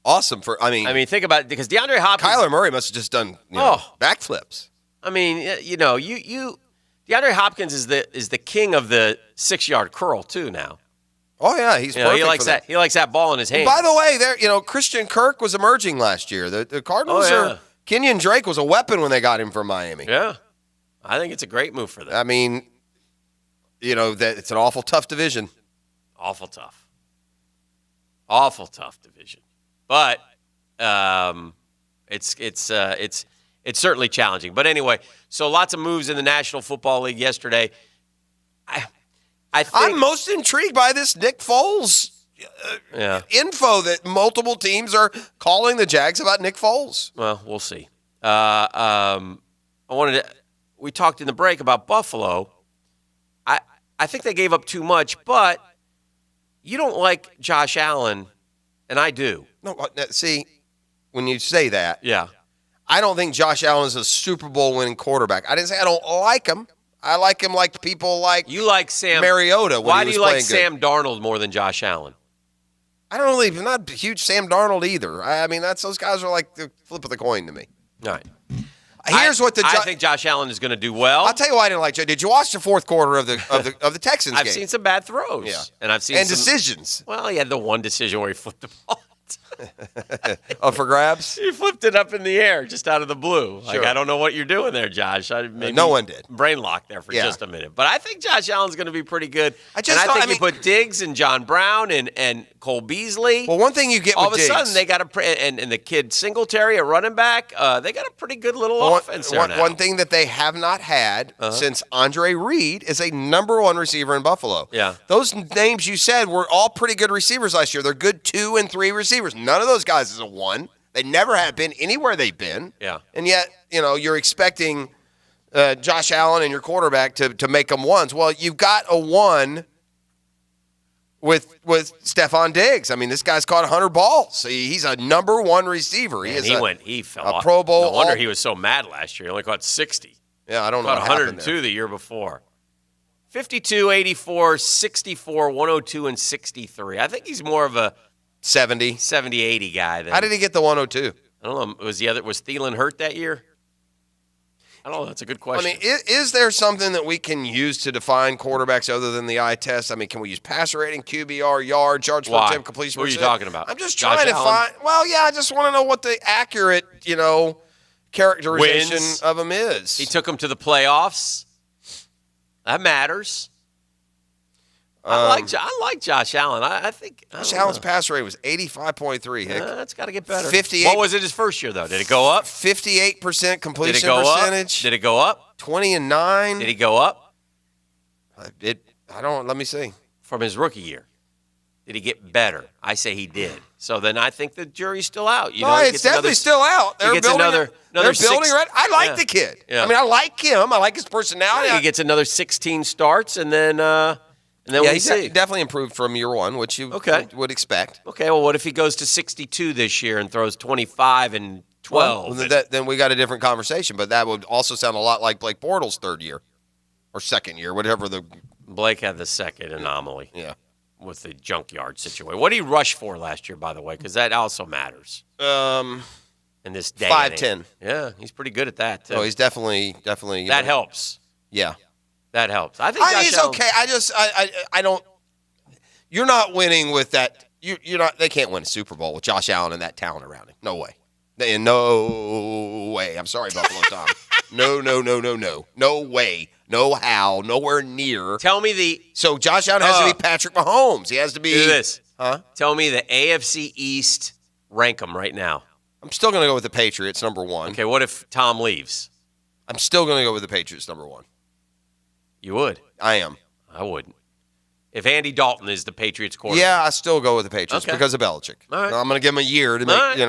Awesome I mean, think about it, because DeAndre Hopkins. Kyler Murray must have just done backflips. I mean, DeAndre Hopkins is the king of the 6-yard curl too now. Oh yeah, he's perfect. He likes that. He likes that ball in his hand. By the way, Christian Kirk was emerging last year. The Cardinals are. Kenyon Drake was a weapon when they got him from Miami. Yeah, I think it's a great move for them. I mean, that it's an awful tough division. Awful tough division, but it's certainly challenging. But anyway, so lots of moves in the National Football League yesterday. I think I'm most intrigued by this Nick Foles info that multiple teams are calling the Jags about Nick Foles. Well, we'll see. We talked in the break about Buffalo. I think they gave up too much, but you don't like Josh Allen, and I do. No, see, when you say that, yeah, I don't think Josh Allen is a Super Bowl winning quarterback. I didn't say I don't like him. I like him like people like you like Sam Mariota. Why do you like Sam Darnold more than Josh Allen? I don't really. I'm not a huge Sam Darnold either. I mean, those guys are like the flip of the coin to me. All right. Here's what I think Josh Allen is going to do well. I'll tell you why I didn't like. Did you watch the 4th quarter of the Texans I've game? seen some bad throws. Yeah, and I've seen some decisions. Well, he had the one decision where he flipped the ball. For grabs? He flipped it up in the air just out of the blue. Sure. Like, I don't know what you're doing there, Josh. No one did. Brain lock there for just a minute. But I think Josh Allen's going to be pretty good. I think you put Diggs and John Brown and Cole Beasley. Well, one thing you get all with of a Diggs, sudden they got and the kid Singletary, a running back, they got a pretty good little offense there now. One thing that they have not had since Andre Reed is a number 1 receiver in Buffalo. Yeah. Those names you said were all pretty good receivers last year. They're good 2 and 3 receivers. None of those guys is a 1. They never have been anywhere they've been. Yeah. And yet, you're expecting Josh Allen and your quarterback to make them 1s. Well, you've got a 1 with Stephon Diggs. I mean, this guy's caught 100 balls. So he's a number 1 receiver. He fell a Pro Bowl. No wonder he was so mad last year. He only caught 60. Yeah, I don't know. Caught 102 the year before. 52, 84, 64, 102, and 63. I think he's more of a 70, 80 guy. How did he get the 102? I don't know. Was Thielen hurt that year? I don't know. That's a good question. I mean, is there something that we can use to define quarterbacks other than the eye test? I mean, can we use passer rating, QBR, yards per attempt, completion What are you talking about? I'm just trying to find. Well, yeah, I just want to know what the accurate, characterization of him is. He took him to the playoffs. That matters. I like Josh Allen. I think Josh Allen's pass rate was 85.3. Hick. That's got to get better. 58. What was it his first year though? Did it go up? 58% completion Did it go percentage. Up? Did it go up? 20-9. Did he go up? Let me see. From his rookie year. Did he get better? I say he did. So then I think the jury's still out. It's definitely still out. They're building another right. I like the kid. Yeah. I mean, I like him. I like his personality. He gets another 16 starts, and then we see. Definitely improved from year one, which you would expect. Okay, well, what if he goes to 62 this year and throws 25 and 12? Well, then we got a different conversation, but that would also sound a lot like Blake Bortles' third year or second year, whatever the... Blake had the second anomaly. Yeah. With the junkyard situation. What did he rush for last year, by the way? Because that also matters. In this day. 5'10". Yeah, he's pretty good at that, too. Oh, he's definitely. That helps. Yeah. That helps. I think he's okay. I don't. You're not winning with that. You're not. They can't win a Super Bowl with Josh Allen and that talent around him. No way. No way. I'm sorry, Buffalo Tom. No. No way. No how. Nowhere near. Tell me So Josh Allen has to be Patrick Mahomes. He has to be. Do this. Huh? Tell me the AFC East. Rank them right now. I'm still going to go with the Patriots, number one. Okay, what if Tom leaves? I'm still going to go with the Patriots, number one. You would? I am. I wouldn't. If Andy Dalton is the Patriots quarterback. Yeah, I still go with the Patriots because of Belichick. All right. I'm going to give him a year to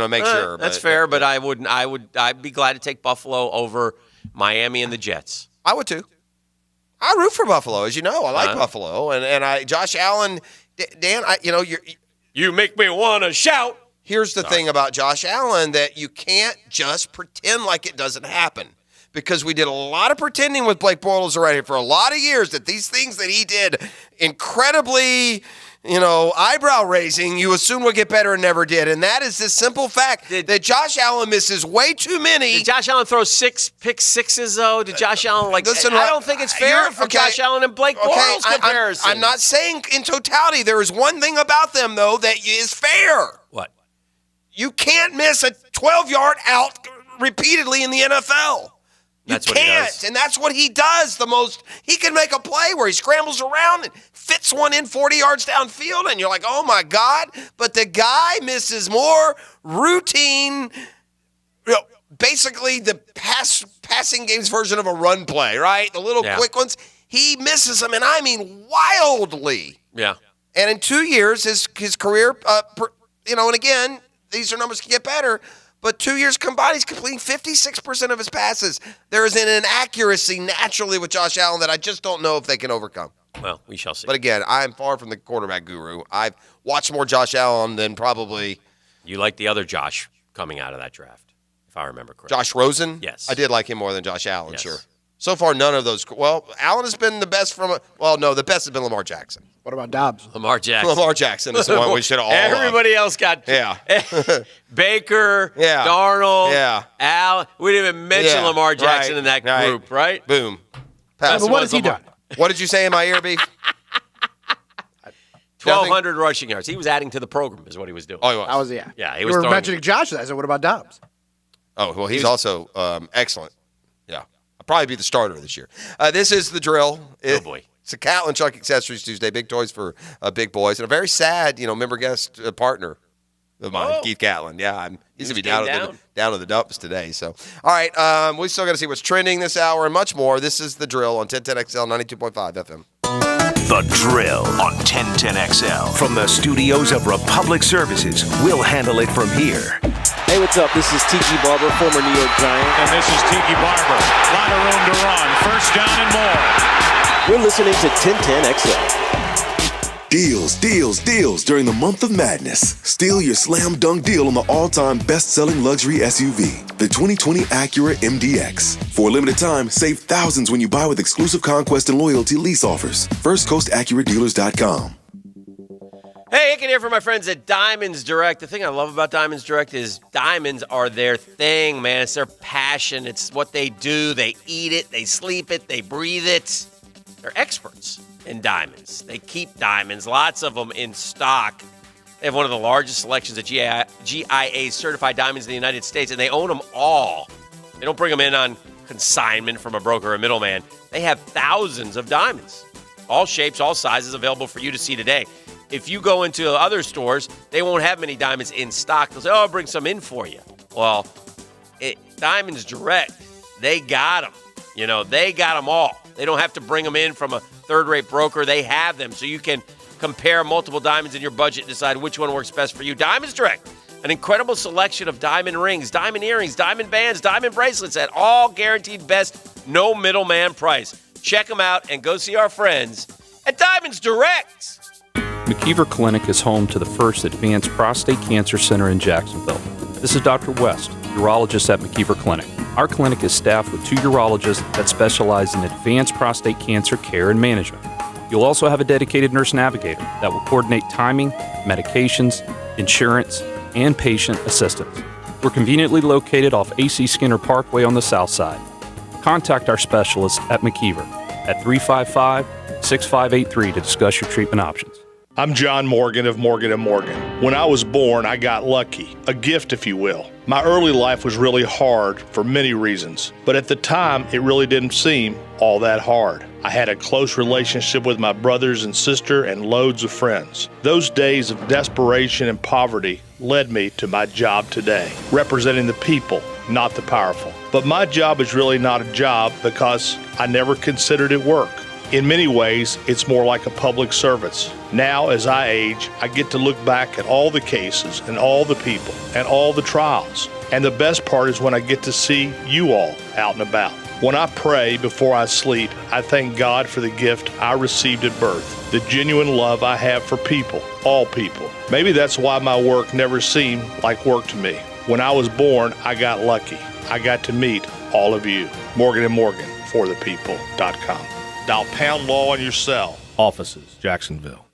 make sure. That's fair, but I'd be glad to take Buffalo over Miami and the Jets. I would too. I root for Buffalo, as you know. I like Buffalo, and Josh Allen, Dan. You make me want to shout. Here's the thing about Josh Allen, that you can't just pretend like it doesn't happen. Because we did a lot of pretending with Blake Bortles already for a lot of years that these things that he did incredibly, eyebrow raising, you assume would get better and never did. And that is this simple fact that Josh Allen misses way too many. Did Josh Allen throw pick sixes, though? Did Josh Allen, listen, I don't think it's fair for Josh Allen and Blake Bortles comparison. I'm not saying in totality. There is one thing about them, though, that is fair. What? You can't miss a 12-yard out repeatedly in the NFL. That's what he does. And that's what he does the most. He can make a play where he scrambles around and fits one in 40 yards downfield, and you're like, oh, my God. But the guy misses more routine, basically the passing game's version of a run play, right? The little quick ones. He misses them, and I mean wildly. Yeah. And in 2 years, his career, and again, these are numbers can get better, but 2 years combined, he's completing 56% of his passes. There is an inaccuracy naturally with Josh Allen that I just don't know if they can overcome. Well, we shall see. But again, I'm far from the quarterback guru. I've watched more Josh Allen than probably... You like the other Josh coming out of that draft, if I remember correctly. Josh Rosen? Yes. I did like him more than Josh Allen, sure. So far, none of those... Well, Allen has been the best from... the best has been Lamar Jackson. What about Dobbs? Lamar Jackson. Lamar Jackson is the one we should all Everybody else got... Yeah. Baker, yeah. Darnold, yeah. Allen. We didn't even mention Lamar Jackson in that group, right? Boom. But what has he done? What did you say in my ear, Beef? 1,200 rushing yards. He was adding to the program is what he was doing. Oh, he was? I was, yeah. Yeah, he you was were mentioning Josh. I said, what about Dobbs? Oh, well, he's also excellent. Yeah. I'll probably be the starter this year. This is The Drill. Oh, boy. It's a Catlin Chuck Accessories Tuesday. Big toys for big boys. And a very sad, member guest partner of mine, Keith Catlin. Yeah, he's going to be down in the dumps today. So, all right, we still got to see what's trending this hour and much more. This is The Drill on 1010XL 92.5 FM. The Drill on 1010XL. From the studios of Republic Services, we'll handle it from here. Hey, what's up? This is Tiki Barber, former New York Giant. And this is Tiki Barber. A lot of room to run. First down and more. You're listening to 1010XL. Deals, deals, deals during the month of madness. Steal your slam dunk deal on the all-time best-selling luxury SUV, the 2020 Acura MDX. For a limited time, save thousands when you buy with exclusive Conquest and Loyalty lease offers. FirstCoastAcuraDealers.com. Hey, I can hear from my friends at Diamonds Direct. The thing I love about Diamonds Direct is diamonds are their thing, man. It's their passion. It's what they do. They eat it. They sleep it. They breathe it. They're experts in diamonds. They keep diamonds, lots of them in stock. They have one of the largest selections of GIA certified diamonds in the United States, and they own them all. They don't bring them in on consignment from a broker or a middleman. They have thousands of diamonds. all shapes, all sizes available for you to see today. If you go into other stores, they won't have many diamonds in stock. They'll say, I'll bring some in for you. Well, Diamonds Direct, they got them. They got them all. They don't have to bring them in from a third-rate broker. They have them, so you can compare multiple diamonds in your budget and decide which one works best for you. Diamonds Direct, an incredible selection of diamond rings, diamond earrings, diamond bands, diamond bracelets at all guaranteed best, no middleman price. Check them out and go see our friends at Diamonds Direct. McKeever Clinic is home to the first advanced prostate cancer center in Jacksonville. This is Dr. West, urologist at McKeever Clinic. Our clinic is staffed with 2 urologists that specialize in advanced prostate cancer care and management. You'll also have a dedicated nurse navigator that will coordinate timing, medications, insurance, and patient assistance. We're conveniently located off AC Skinner Parkway on the south side. Contact our specialist at McKeever at 355-6583 to discuss your treatment options. I'm John Morgan of Morgan & Morgan. When I was born, I got lucky, a gift if you will. My early life was really hard for many reasons, but at the time, it really didn't seem all that hard. I had a close relationship with my brothers and sister and loads of friends. Those days of desperation and poverty led me to my job today, representing the people, not the powerful. But my job is really not a job because I never considered it work. In many ways, it's more like a public service. Now, as I age, I get to look back at all the cases and all the people and all the trials. And the best part is when I get to see you all out and about. When I pray before I sleep, I thank God for the gift I received at birth, the genuine love I have for people, all people. Maybe that's why my work never seemed like work to me. When I was born, I got lucky. I got to meet all of you. Morgan & Morgan, forthepeople.com. Dial pound law on your cell. Offices, Jacksonville.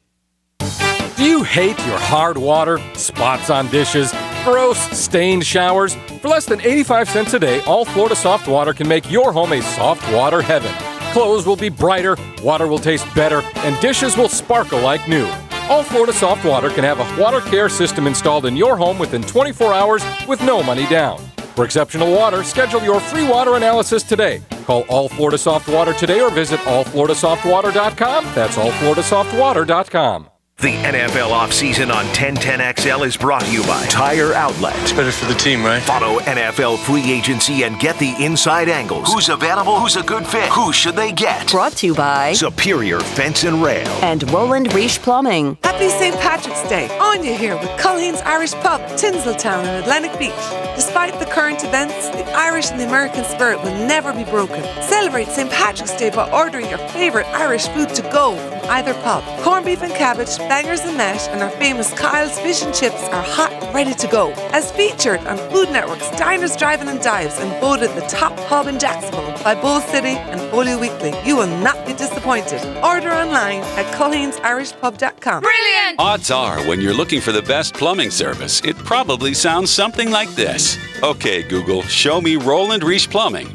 Do you hate your hard water, spots on dishes, gross stained showers? For less than 85 cents a day, All Florida Soft Water can make your home a soft water heaven. Clothes will be brighter, water will taste better, and dishes will sparkle like new. All Florida Soft Water can have a water care system installed in your home within 24 hours with no money down. For exceptional water, schedule your free water analysis today. Call All Florida Soft Water today or visit allfloridasoftwater.com. That's allfloridasoftwater.com. The NFL offseason on 1010XL is brought to you by Tire Outlet. It's better for the team, right? Follow NFL free agency and get the inside angles. Who's available? Who's a good fit? Who should they get? Brought to you by Superior Fence and Rail. And Roland Reich Plumbing. Happy St. Patrick's Day. Anya here with Colleen's Irish Pub, Tinseltown in Atlantic Beach. Despite the current events, the Irish and the American spirit will never be broken. Celebrate St. Patrick's Day by ordering your favourite Irish food to go from either pub. Corned beef and cabbage, bangers and mash, and our famous Kyle's fish and chips are hot and ready to go. As featured on Food Network's Diners, Driving and Dives and voted the top pub in Jacksonville by Bull City and Folio Weekly, you will not be disappointed. Order online at Colleen'sIrishPub.com. Brilliant! Odds are, when you're looking for the best plumbing service, it probably sounds something like this. Okay, Google, show me Roland Reich Plumbing.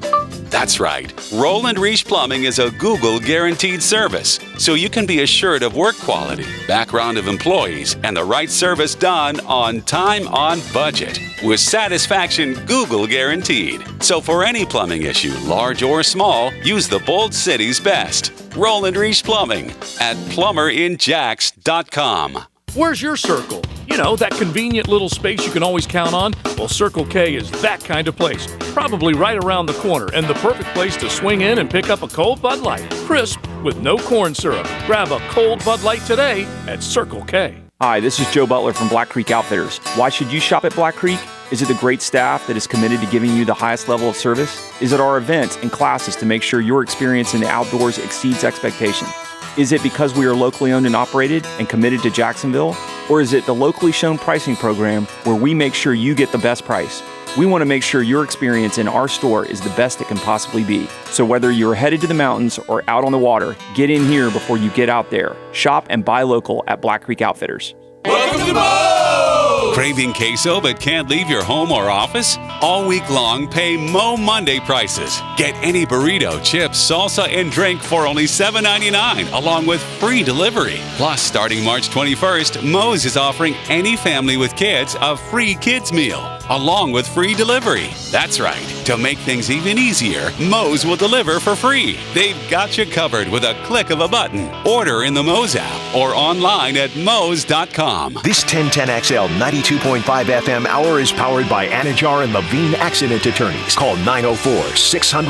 That's right. Roland Reich Plumbing is a Google guaranteed service, so you can be assured of work quality, background of employees, and the right service done on time, on budget, with satisfaction Google guaranteed. So for any plumbing issue, large or small, use the Bold City's best. Roland Reich Plumbing at plumberinjacks.com. Where's your Circle? You know, that convenient little space you can always count on? Well, Circle K is that kind of place. Probably right around the corner, and the perfect place to swing in and pick up a cold Bud Light. Crisp, with no corn syrup. Grab a cold Bud Light today at Circle K. Hi, this is Joe Butler from Black Creek Outfitters. Why should you shop at Black Creek? Is it the great staff that is committed to giving you the highest level of service? Is it our events and classes to make sure your experience in the outdoors exceeds expectations? Is it because we are locally owned and operated and committed to Jacksonville? Or is it the locally shown pricing program where we make sure you get the best price? We want to make sure your experience in our store is the best it can possibly be. So whether you're headed to the mountains or out on the water, get in here before you get out there. Shop and buy local at Black Creek Outfitters. Welcome to Mo! Craving queso but can't leave your home or office? All week long, pay Mo Monday prices. Get any burrito, chips, salsa, and drink for only $7.99, along with free delivery. Plus, starting March 21st, Moe's is offering any family with kids a free kids meal, along with free delivery. That's right. To make things even easier, Moe's will deliver for free. They've got you covered with a click of a button. Order in the Moe's app or online at Moe's.com. This 1010XL 92.5 FM hour is powered by Anajar and Levine Accident Attorneys. Call 904-600-4000.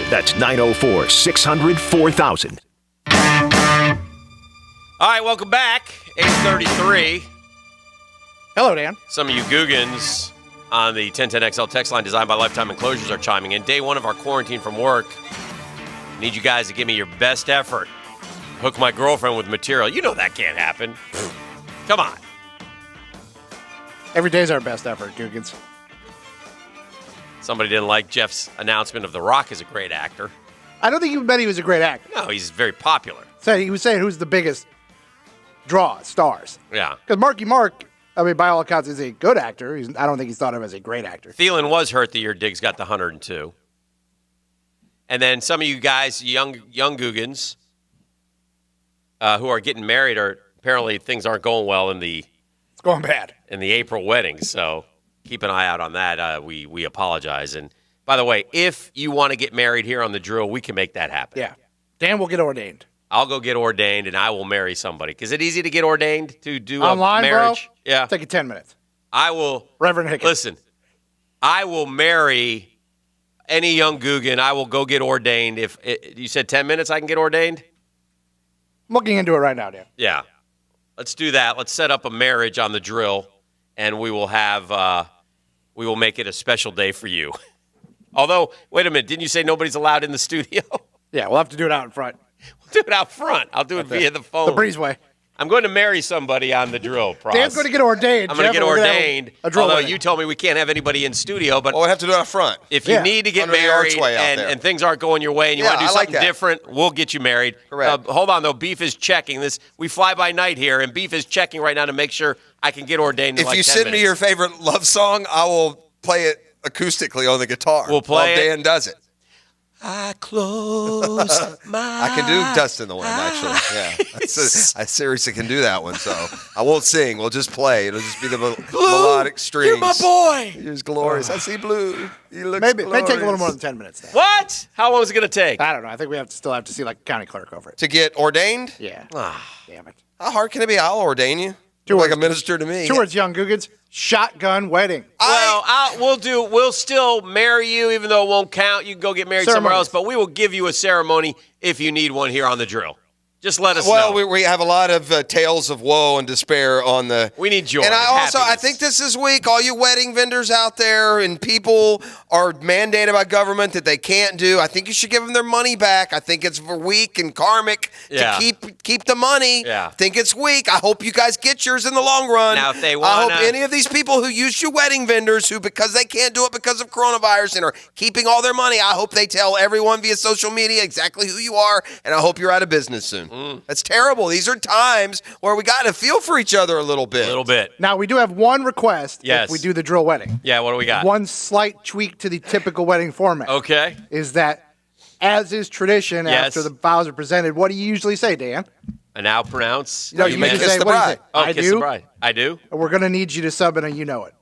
That's 904-600-4000. All right, welcome back. 8:33. Hello, Dan. Some of you Googans on the 1010XL text line designed by Lifetime Enclosures are chiming in. Day one of our quarantine from work. Need you guys to give me your best effort. Hook my girlfriend with material. You know that can't happen. Come on. Every day's our best effort, Googans. Somebody didn't like Jeff's announcement of The Rock as a great actor. I don't think he meant he was a great actor. No, he's very popular. So he was saying who's the biggest draw, stars. Yeah. Because Marky Mark, I mean, by all accounts, is a good actor. I don't think he's thought of as a great actor. Thielen was hurt the year Diggs got the 102. And then some of you guys, young Googans, who are getting married, are apparently things aren't going well in the It's going bad. In the April weddings. So keep an eye out on that. We apologize. And by the way, if you want to get married here on the drill, we can make that happen. Yeah. Dan will get ordained. I'll go get ordained, and I will marry somebody. Is it easy to get ordained to do Online, a marriage? Bro? Yeah. Take you 10 minutes. I will. Reverend Hickett. Listen, I will marry any young Guggen. I will go get ordained. If you said 10 minutes, I can get ordained? I'm looking into it right now, Dan. Yeah. Let's do that. Let's set up a marriage on the drill, and we will have we will make it a special day for you. Although, wait a minute, didn't you say nobody's allowed in the studio? Yeah, we'll have to do it out in front. We'll do it out front. I'll do it via the phone. The breezeway. I'm going to marry somebody on the drill, Pross. Dan's going to get ordained. I'm going to get ordained. Although wedding. you told me we can't have anybody in studio, but Well, we have to do it out front. if you need to get Under the married archway out there. and things aren't going your way and you Yeah, want to do I like something that. different, we'll get you married. Correct. Hold on, though. Beef is checking this. We fly by night here, and Beef is checking right now to make sure I can get ordained in If like you 10 send minutes. me your favorite love song, I will play it acoustically on the guitar. We'll play while it. Dan does it. I close my I can do Dust in the Wind, actually. Yeah. I seriously can do that one, so I won't sing. We'll just play. It'll just be the melodic strings. You're my boy. He's glorious. I see blue. He looks Maybe it may glorious. take a little more than 10 minutes. Dan. What? How long is it going to take? I don't know. I think we still have to see like a county clerk over it. To get ordained? Yeah. Ah. Damn it. How hard can it be? I'll ordain you. Two Like words. a minister to me. 2 words, young Googans. Shotgun wedding. Well, we'll still marry you, even though it won't count. You can go get married somewhere Ceremonies. else, but we will give you a ceremony if you need one here on the drill. Just let us Well, know. we have a lot of tales of woe and despair on the. We need joy. And I happiness. think this is week. All you wedding vendors out there and people are mandated by government that they can't do. I think you should give them their money back. I think it's weak and karmic Yeah. to keep the money. Yeah. I think it's weak. I hope you guys get yours in the long run. Now, if they I wanna- hope any of these people who use you wedding vendors who, because they can't do it because of coronavirus and are keeping all their money, I hope they tell everyone via social media exactly who you are, and I hope you're out of business soon. That's terrible. These are times where we got to feel for each other a little bit. A little bit. Now, we do have one request Yes. if we do the drill wedding. Yeah, what do we got? One slight tweak to the typical wedding format. Okay. Is that, as is tradition, Yes. after the vows are presented, what do you usually say, Dan? I now pronounce. No, you usually kiss say, the what do you bride. say? Oh, I kiss do. the bride. I do. We're going to need you to sub in a you know it.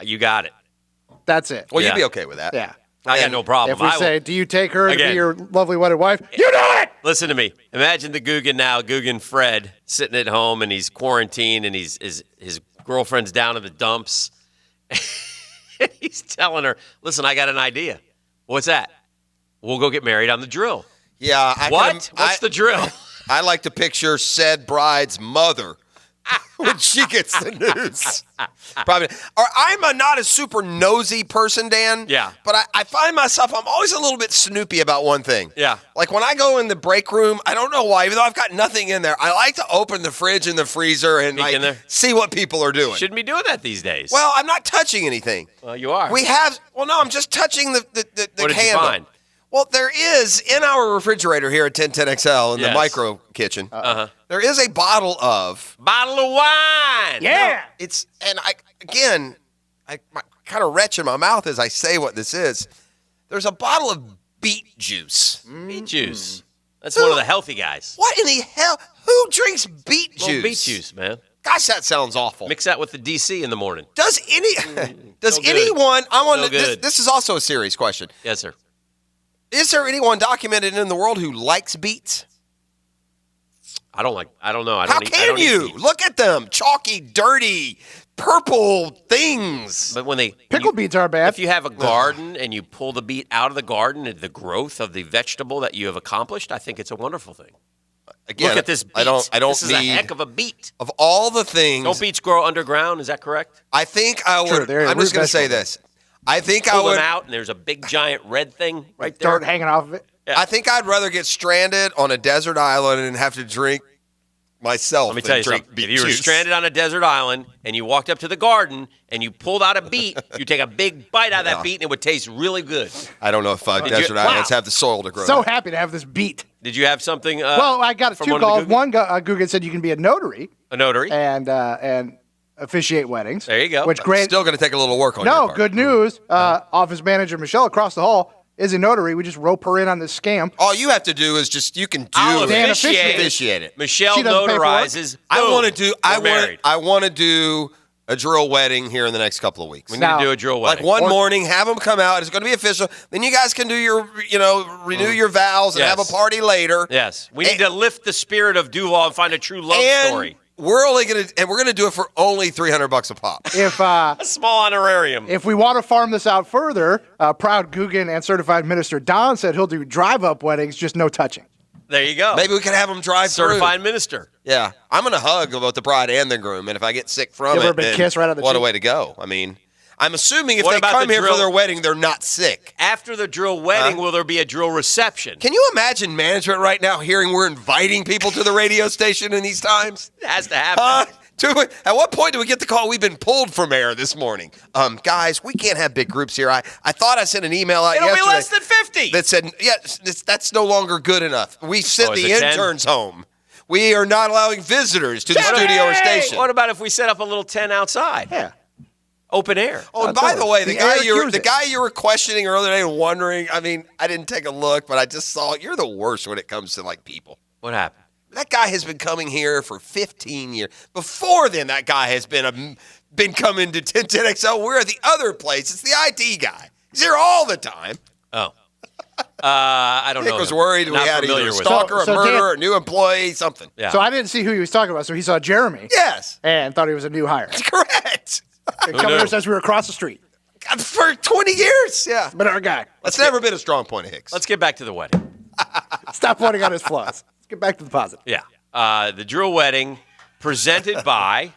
You got it. That's it. Well, Yeah. you'd be okay with that. Yeah. I got no problem. If we I will- say, do you take her to Again. be your lovely wedded wife? You know it! Listen to me. Imagine the Guggen now, Guggen Fred, sitting at home and he's quarantined and his girlfriend's down in the dumps. And he's telling her, listen, I got an idea. What's that? We'll go get married on the drill. Yeah. What? What's the drill? I like to picture said bride's mother when she gets the news. Probably. Or I'm not a super nosy person, Dan. Yeah. But I find myself, I'm always a little bit snoopy about one thing. Yeah. Like when I go in the break room, I don't know why, even though I've got nothing in there, I like to open the fridge and the freezer and Peek in there. see what people are doing. Shouldn't be doing that these days. Well, I'm not touching anything. Well, you are. No, I'm just touching the What did you handle. find? Well, there is in our refrigerator here at 1010XL in the Yes. micro kitchen. Uh-huh. There is a bottle of wine. Yeah. I kind of retch in my mouth as I say what this is. There's a bottle of beet juice. Beet juice. That's one of the healthy guys. What in the hell? Who drinks beet juice? Well, beet juice, man. Gosh, that sounds awful. Mix that with the DC in the morning. Does anyone? I want this is also a serious question. Yes, sir. Is there anyone documented in the world who likes beets? I don't know. How can you? Look at them. Chalky, dirty, purple things. But when Pickled beets are bad. If you have a garden and you pull the beet out of the garden and the growth of the vegetable that you have accomplished, I think it's a wonderful thing. Again, look at this beet. I don't This is a need- heck of a beet. Of all the things, Don't beets grow underground? Is that correct? I think I would. True, I'm just going to say this. I think I Pull would. them out and there's a big giant red thing right there. Dirt hanging off of it. I think I'd rather get stranded on a desert island and have to drink myself. Let me tell you drink something. beet If you were juice. stranded on a desert island and you walked up to the garden and you pulled out a beet, you take a big bite out of that beet and it would taste really good. I don't know if desert islands have the soil to grow. So happy to have this beet. Did you have something? Well, I got from two one of the calls. Google- One, Gugan said you can be a notary. A notary. And officiate weddings. There you go. Which great. Still going to take a little work on your No, part. good news. Office manager Michelle across the hall is a notary. We just rope her in on this scam. All you have to do is you can I'll do it. officiate it. Michelle She doesn't pay for notarizes. I Boom. want to do. We're I want to do a drill wedding here in the next couple of weeks. We need to do a drill wedding. Like one morning, have them come out. It's going to be official. Then you guys can do your, renew your vows and Yes. have a party later. Yes, we need to lift the spirit of Duval and find a true love story. We're gonna do it for only $300 a pop. If A small honorarium. if we want to farm this out further, proud Gugan and certified minister Don said he'll do drive-up weddings, just no touching. There you go. Maybe we can have them drive Certified through. minister. Yeah, I'm gonna hug both the bride and the groom, and if I get sick from Give it, her a big then kiss right on the what a cheek. way to go. I mean, I'm assuming if What they about come the here drill- for their wedding, they're not sick. After the drill wedding, will there be a drill reception? Can you imagine management right now hearing we're inviting people to the radio station in these times? It has to happen. At what point do we get the call? We've been pulled from air this morning. Guys, we can't have big groups here. I thought I sent an email out It'll yesterday. be less than 50. That said, that's no longer good enough. We sent is the it 10? interns home. We are not allowing visitors to the studio or station. What about if we set up a little tent outside? Yeah. Open air. Oh, and by the way, the guy cures it. you were questioning earlier today and wondering, I mean, I didn't take a look, but I just saw you're the worst when it comes to like people. What happened? That guy has been coming here for 15 years. Before then, that guy has been coming to 1010XL. We're at the other place. It's the IT guy. He's here all the time. Oh. I don't know. Nick was worried we Not had either familiar a with stalker, So a murderer, Dan- a new employee, something. Yeah. So I didn't see who he was talking about. So he saw Jeremy Yes, and thought he was a new hire. correct. Coming here says we were across the street. For 20 years, yeah. But our guy. That's never been a strong point of Hicks. Let's get back to the wedding. Stop pointing out his flaws. Let's get back to the positive. Yeah. The drill wedding presented by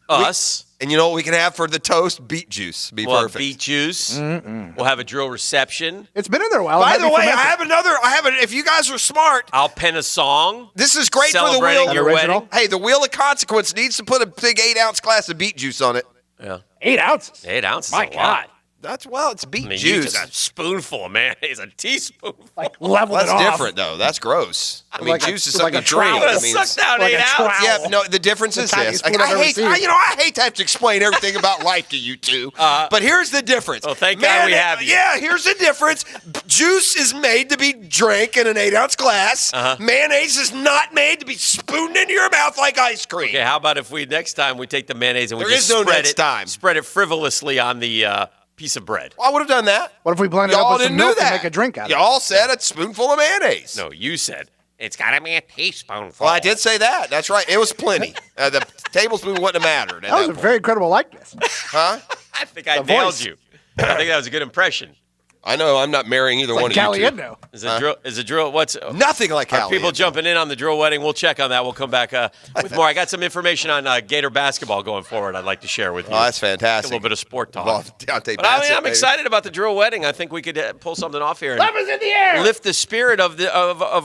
us. And you know what we can have for the toast? Beet juice. Be We'll have perfect. beet juice. We'll have a drill reception. It's been in there a while. By the way, I have if you guys are smart, I'll pen a song. this is great for the Celebrating wheel. your wedding. Hey, the Wheel of Consequence needs to put a big 8-ounce glass of beet juice on it. Yeah. 8 ounces. 8 ounces. My a lot. God. It's beet I mean, you juice. took a spoonful of mayonnaise, a teaspoonful. Like level That's it off. different, though. That's gross. I mean, Like juice is like something a you drink. trowel. I mean, Suck down like 8 a ounces. trowel. yeah, no. The difference is this. tiniest Like, spoon I've ever I hate to have to explain everything about life to you two, but here's the difference. Well, thank God we have you. Yeah, here's the difference. Juice is made to be drank in an 8-ounce glass. Mayonnaise is not made to be spooned into your mouth like ice cream. Okay, how about if next time we take the mayonnaise and we There just is no spread next it, time. spread it frivolously on the piece of bread? Well, I would have done that. What if we blend it up Y'all with some didn't do milk and that. make a drink out of it? Y'all said a spoonful of mayonnaise. No, you said it's got to be a teaspoonful. Well, I did say that. That's right. It was plenty. The tablespoon wouldn't have mattered. At That was that a point. very credible likeness. Huh? I think I The nailed voice. you. I think that was a good impression. I know I'm not marrying either one Like of you two. Caliendo. Is a drill? What's Nothing like Are Caliendo. people jumping in on the drill wedding? We'll check on that. We'll come back with more. I got some information on Gator basketball going forward. I'd like to share with you. Oh, that's fantastic. A little bit of sport talk. Well, Deontay But I mean, Bassett, I'm baby. excited about the drill wedding. I think we could pull something off here and Love is in the air. lift the spirit of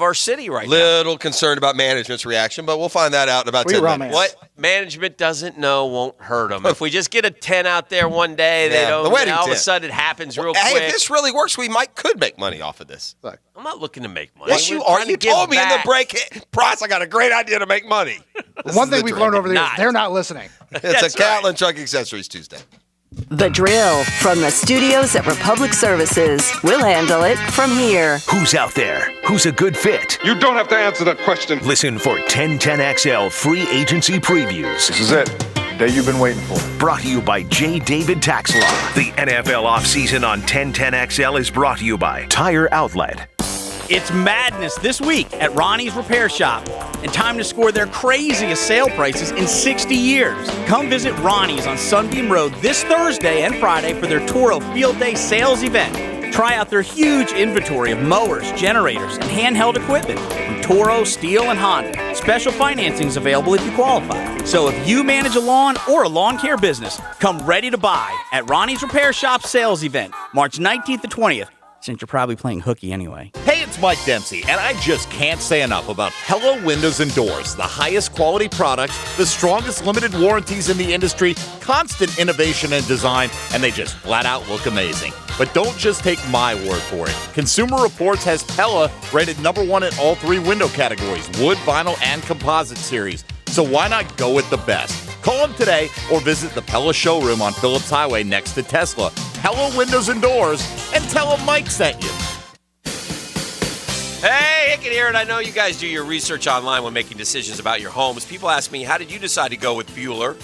our city right now. Little concerned about management's reaction, but we'll find that out in about 10 minutes. What management doesn't know won't hurt them. If we just get a 10 out there one day, they Yeah, don't. the wedding all of a 10. sudden, it happens real Hey, quick. if this really works, we could make money off of this. Look, I'm not looking to make money. Yes, you We're are. trying You to give told me in the back. break, Price, I got a great idea to make money. one thing we've learned over the years, Not. they're not listening. It's That's a Catlin Truck Accessories Tuesday. The Drill from the studios at Republic Services. We'll handle it from here. Who's out there? Who's a good fit? You don't have to answer that question. Listen for 1010XL free agency previews. This is it. Day you've been waiting for. Brought to you by J. David Tax Law. The NFL offseason on 1010XL is brought to you by Tire Outlet. It's madness this week at Ronnie's Repair Shop, and time to score their craziest sale prices in 60 years. Come visit Ronnie's on Sunbeam Road this Thursday and Friday for their Toro Field Day sales event. Try out their huge inventory of mowers, generators, and handheld equipment from Toro, Steel, and Honda. Special financing is available if you qualify. So if you manage a lawn or a lawn care business, come ready to buy at Ronnie's Repair Shop sales event, March 19th to 20th. Since you're probably playing hooky anyway. Hey, it's Mike Dempsey, and I just can't say enough about Pella Windows and Doors. The highest quality products, the strongest limited warranties in the industry, constant innovation and design, and they just flat out look amazing. But don't just take my word for it. Consumer Reports has Pella rated #1 in all 3 window categories, wood, vinyl, and composite series. So why not go with the best? Call them today or visit the Pella showroom on Phillips Highway next to Tesla. Pella Windows and Doors, and tell them Mike sent you. Hey, Hickett here, and I know you guys do your research online when making decisions about your homes. People ask me, how did you decide to go with Bueller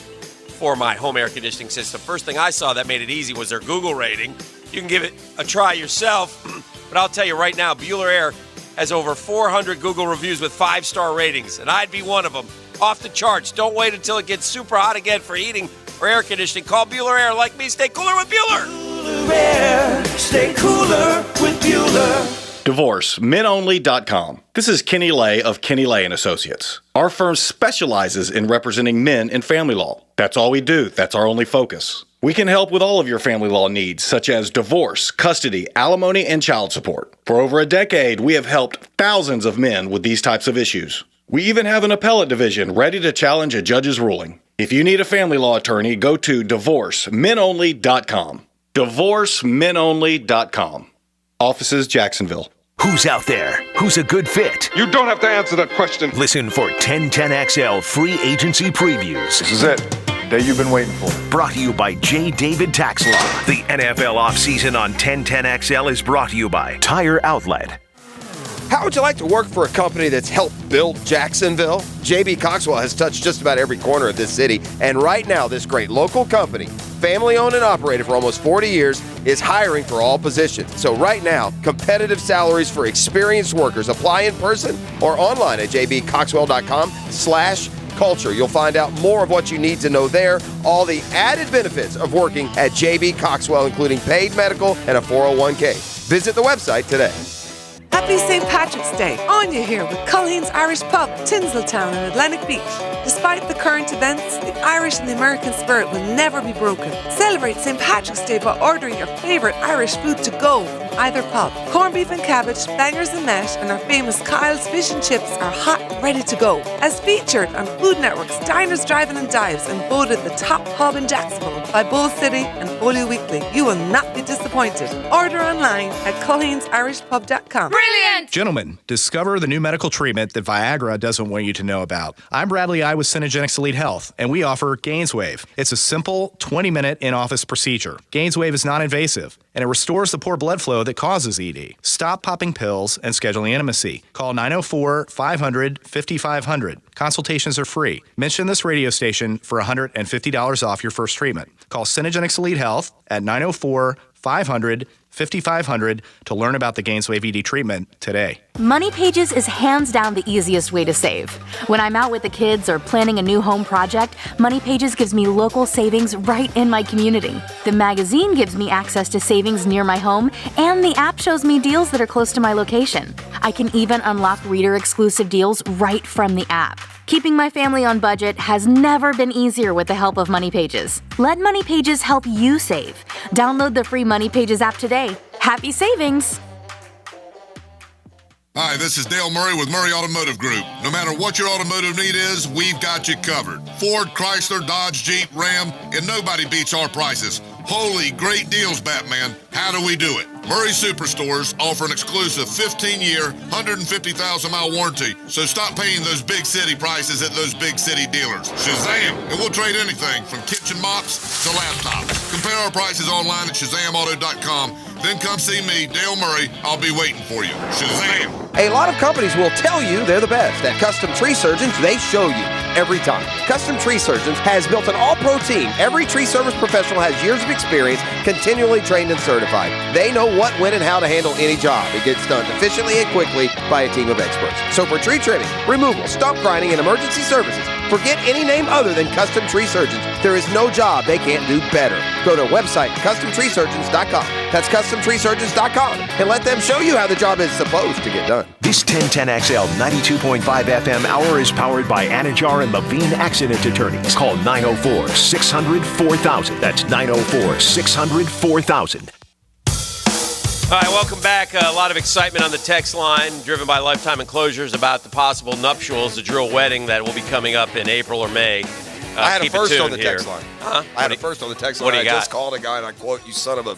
for my home air conditioning system? First thing I saw that made it easy was their Google rating. You can give it a try yourself, but I'll tell you right now, Bueller Air has over 400 Google reviews with 5-star ratings, and I'd be one of them. Off the charts. Don't wait until it gets super hot again for heating or air conditioning. Call Bueller Air. Like me, stay cooler with Bueller. Bueller Air. Stay cooler with Bueller. DivorceMenOnly.com. This is Kenny Lay of Kenny Lay & Associates. Our firm specializes in representing men in family law. That's all we do. That's our only focus. We can help with all of your family law needs, such as divorce, custody, alimony, and child support. For over a decade, we have helped thousands of men with these types of issues. We even have an appellate division ready to challenge a judge's ruling. If you need a family law attorney, go to DivorceMenOnly.com. DivorceMenOnly.com. Offices, Jacksonville. Who's out there? Who's a good fit? You don't have to answer that question. Listen for 1010XL free agency previews. This is it. Day you've been waiting for. Brought to you by J. David Tax Law. The NFL offseason on 1010XL is brought to you by Tire Outlet. How would you like to work for a company that's helped build Jacksonville? J.B. Coxwell has touched just about every corner of this city, and right now this great local company, family owned and operated for almost 40 years, is hiring for all positions. So right now, competitive salaries for experienced workers. Apply in person or online at jbcoxwell.com/culture. You'll find out more of what you need to know there, all the added benefits of working at J.B. Coxwell, including paid medical and a 401k. Visit the website today. Happy St. Patrick's Day. Anya here with Colleen's Irish Pub, Tinseltown in Atlantic Beach. Despite the current events, the Irish and the American spirit will never be broken. Celebrate St. Patrick's Day by ordering your favourite Irish food to go from either pub. Corned beef and cabbage, bangers and mash, and our famous Kyle's fish and chips are hot and ready to go. As featured on Food Network's Diners, Driving and Dives and voted the top pub in Jacksonville by Bull City and Folio Weekly, you will not be disappointed. Order online at Colleen'sIrishPub.com. Brilliant! Gentlemen, discover the new medical treatment that Viagra doesn't want you to know about. I'm Bradley I with Synergenics Elite Health, and we offer GainsWave. It's a simple 20-minute in-office procedure. GainsWave is non-invasive, and it restores the poor blood flow that causes ED. Stop popping pills and scheduling intimacy. Call 904-500-5500. Consultations are free. Mention this radio station for $150 off your first treatment. Call Synergenics Elite Health at 904-500-5500 to learn about the GainsWave ED treatment today. Money Pages is hands down the easiest way to save. When I'm out with the kids or planning a new home project, Money Pages gives me local savings right in my community. The magazine gives me access to savings near my home, and the app shows me deals that are close to my location. I can even unlock reader-exclusive deals right from the app. Keeping my family on budget has never been easier with the help of Money Pages. Let Money Pages help you save. Download the free Money Pages app today. Happy savings! Hi, this is Dale Murray with Murray Automotive Group. No matter what your automotive need is, we've got you covered. Ford, Chrysler, Dodge, Jeep, Ram, and nobody beats our prices. Holy great deals, Batman. How do we do it? Murray Superstores offer an exclusive 15-year, 150,000-mile warranty, so stop paying those big city prices at those big city dealers. Shazam! And we'll trade anything from kitchen mops to laptops. Compare our prices online at ShazamAuto.com. Then come see me, Dale Murray. I'll be waiting for you. Shazam! A lot of companies will tell you they're the best. At Custom Tree Surgeons, they show you every time. Custom Tree Surgeons has built an all-pro team. Every tree service professional has years of experience, continually trained and certified. They know what, when, and how to handle any job. It gets done efficiently and quickly by a team of experts. So for tree trimming, removal, stump grinding, and emergency services, forget any name other than Custom Tree Surgeons. There is no job they can't do better. Go to website CustomTreeSurgeons.com. That's CustomTreeSurgeons.com, and let them show you how the job is supposed to get done. This 1010XL 92.5 FM hour is powered by Anajar and Levine Accident Attorneys. Call 904-600-4000. That's 904-600-4000. All right, welcome back. A lot of excitement on the text line, driven by Lifetime Enclosures, about the possible nuptials, the drill wedding that will be coming up in April or May. I had a first on the here. text line. Huh? I had a first on the text line. What do you got? I just called a guy and I quote, "You son of a."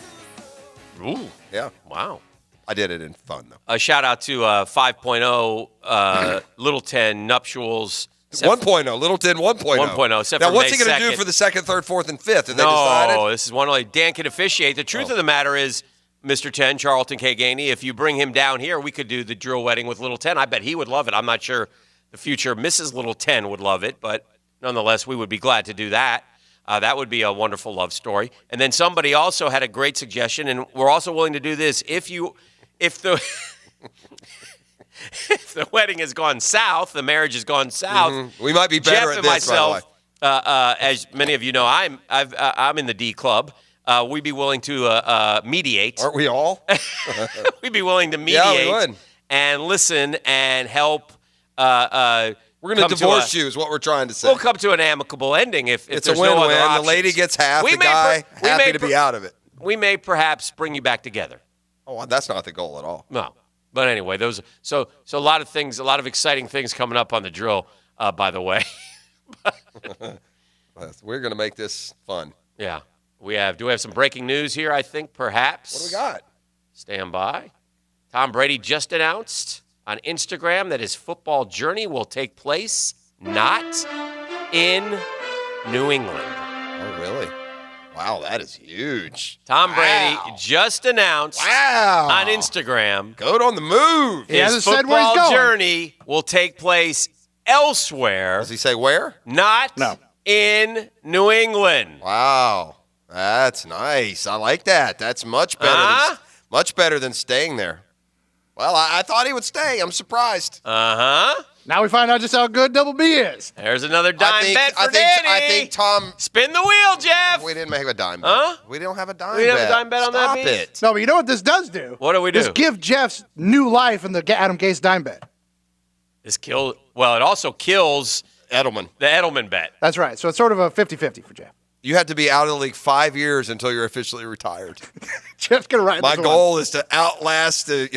Ooh. Yeah. Wow. I did it in fun, though. A shout out to 5.0 Little 10 nuptials. 1.0, Little 10 1.0. 1.0. Except now, for what's May he going to do 2nd. for the second, third, fourth, and fifth? Have No, they decided? this is one only Dan can officiate. The truth of the matter is, Mr. 10, Charlton K. Gainey, if you bring him down here, we could do the drill wedding with Little 10. I bet he would love it. I'm not sure the future Mrs. Little 10 would love it, but nonetheless, we would be glad to do that. That would be a wonderful love story. And then somebody also had a great suggestion, and we're also willing to do this. If the if the wedding has gone south, the marriage has gone south. We might be better Jeff at and this, by the way. myself, as many of you know, I'm in the D Club. We'd be willing to mediate. Aren't we all? We'd be willing to mediate Yeah, we would. and listen and help. We're We're going to divorce you is what we're trying to say. We'll come to an amicable ending if It's there's a win-win. no other options. The lady gets half, We the may guy we happy may to be out of it. We may perhaps bring you back together. Oh, well, that's not the goal at all. No. But anyway, so a lot of things, a lot of exciting things coming up on the drill, by the way. We're going to make this fun. Yeah. Do we have some breaking news here, I think, perhaps? What do we got? Stand by. Tom Brady just announced on Instagram that his football journey will take place not in New England. Oh, really? Wow, that is huge. Tom Brady just announced on Instagram. Goat on the move. He His hasn't said where he's football going. journey will take place elsewhere. Does he say where? Not in New England. Wow. That's nice. I like that. That's much better than staying there. Well, I thought he would stay. I'm surprised. Uh-huh. Now we find out just how good Double B is. There's another dime bet for Danny. I think Tom. Spin the wheel, Jeff. We didn't make a dime bet. Huh? We don't have a dime We bet. didn't have a dime bet on that, Stop Beef? it. No, but you know what this does do? What do we do? This give Jeff's new life in the Adam Gase dime bet. Well, it also kills Edelman. The Edelman bet. That's right. So it's sort of a 50-50 for Jeff. You have to be out of the league 5 years until you're officially retired. Jeff's going to write My this goal is to outlast the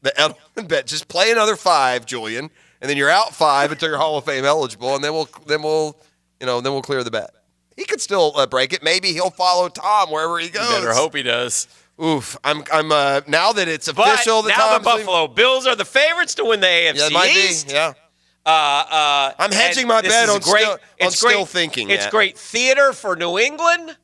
Edelman bet. Just play another 5, Julian, and then you're out 5 until you're Hall of Fame eligible, and then we'll clear the bet. He could still break it. Maybe he'll follow Tom wherever he goes. You better hope he does. Oof! I'm now that it's official. But now the Buffalo Bills are the favorites to win the AFC Yeah, it might East. be. Yeah. I'm hedging my bet on still thinking. It's great theater for New England.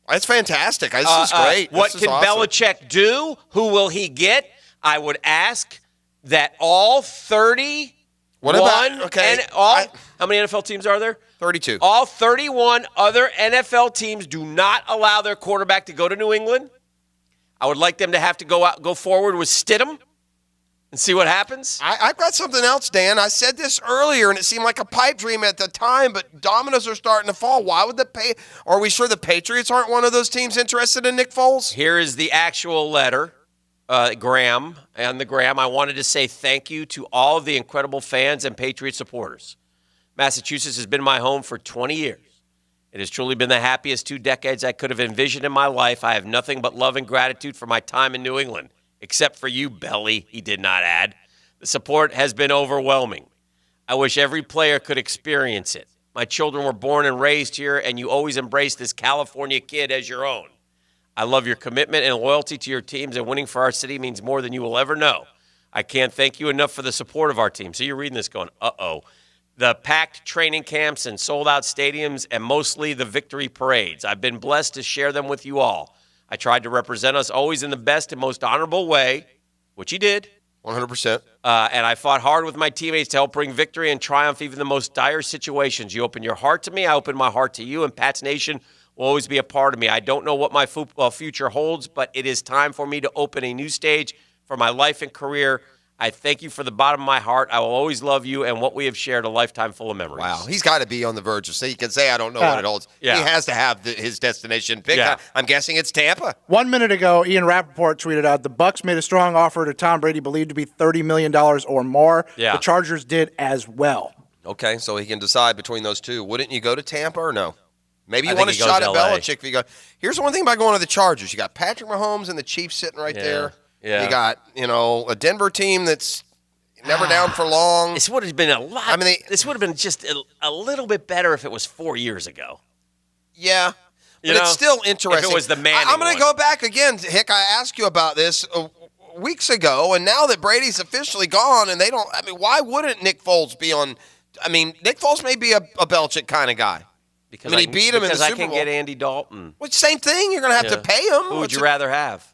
It's fantastic. This is great. What This is can awesome. Belichick do? Who will he get? I would ask that all 30. What about okay? How many NFL teams are there? 32. All 31 other NFL teams do not allow their quarterback to go to New England. I would like them to have to go forward with Stidham and see what happens. I've got something else, Dan. I said this earlier, and it seemed like a pipe dream at the time, but dominoes are starting to fall. Why would Are we sure the Patriots aren't one of those teams interested in Nick Foles? Here is the actual letter, Graham. And the Graham, I wanted to say thank you to all of the incredible fans and Patriot supporters. Massachusetts has been my home for 20 years. It has truly been the happiest 2 decades I could have envisioned in my life. I have nothing but love and gratitude for my time in New England. Except for you, Belly, he did not add. The support has been overwhelming. I wish every player could experience it. My children were born and raised here, and you always embrace this California kid as your own. I love your commitment and loyalty to your teams, and winning for our city means more than you will ever know. I can't thank you enough for the support of our team. So you're reading this going, uh-oh. The packed training camps and sold-out stadiums, and mostly the victory parades. I've been blessed to share them with you all. I tried to represent us always in the best and most honorable way, which he did. 100%. And I fought hard with my teammates to help bring victory and triumph even in the most dire situations. You open your heart to me. I open my heart to you, and Pats Nation will always be a part of me. I don't know what my football future holds, but it is time for me to open a new stage for my life and career. I thank you for the bottom of my heart. I will always love you and what we have shared, a lifetime full of memories. Wow, he's got to be on the verge of, so he can say, I don't know what it holds. Yeah. He has to have his destination picked. Yeah. I'm guessing it's Tampa. 1 minute ago, Ian Rappaport tweeted out, the Bucs made a strong offer to Tom Brady, believed to be $30 million or more. Yeah. The Chargers did as well. Okay, so he can decide between those two. Wouldn't you go to Tampa or no? Maybe you I want a think he goes shot at LA. Belichick. If you go. Here's one thing about going to the Chargers. You got Patrick Mahomes and the Chiefs sitting right there. Yeah. You got, a Denver team that's never down for long. This would have been a lot. I mean, this would have been just a little bit better if it was 4 years ago. Yeah. But it's still interesting. If it was the Manning I'm going one. to go back again. Hick, I asked you about this weeks ago, and now that Brady's officially gone, and they don't, why wouldn't Nick Foles be on? Nick Foles may be a Belichick kind of guy. Because he beat him in the Super Bowl. I can get Andy Dalton. Well, same thing. You're going to have to pay him. Who would you rather have?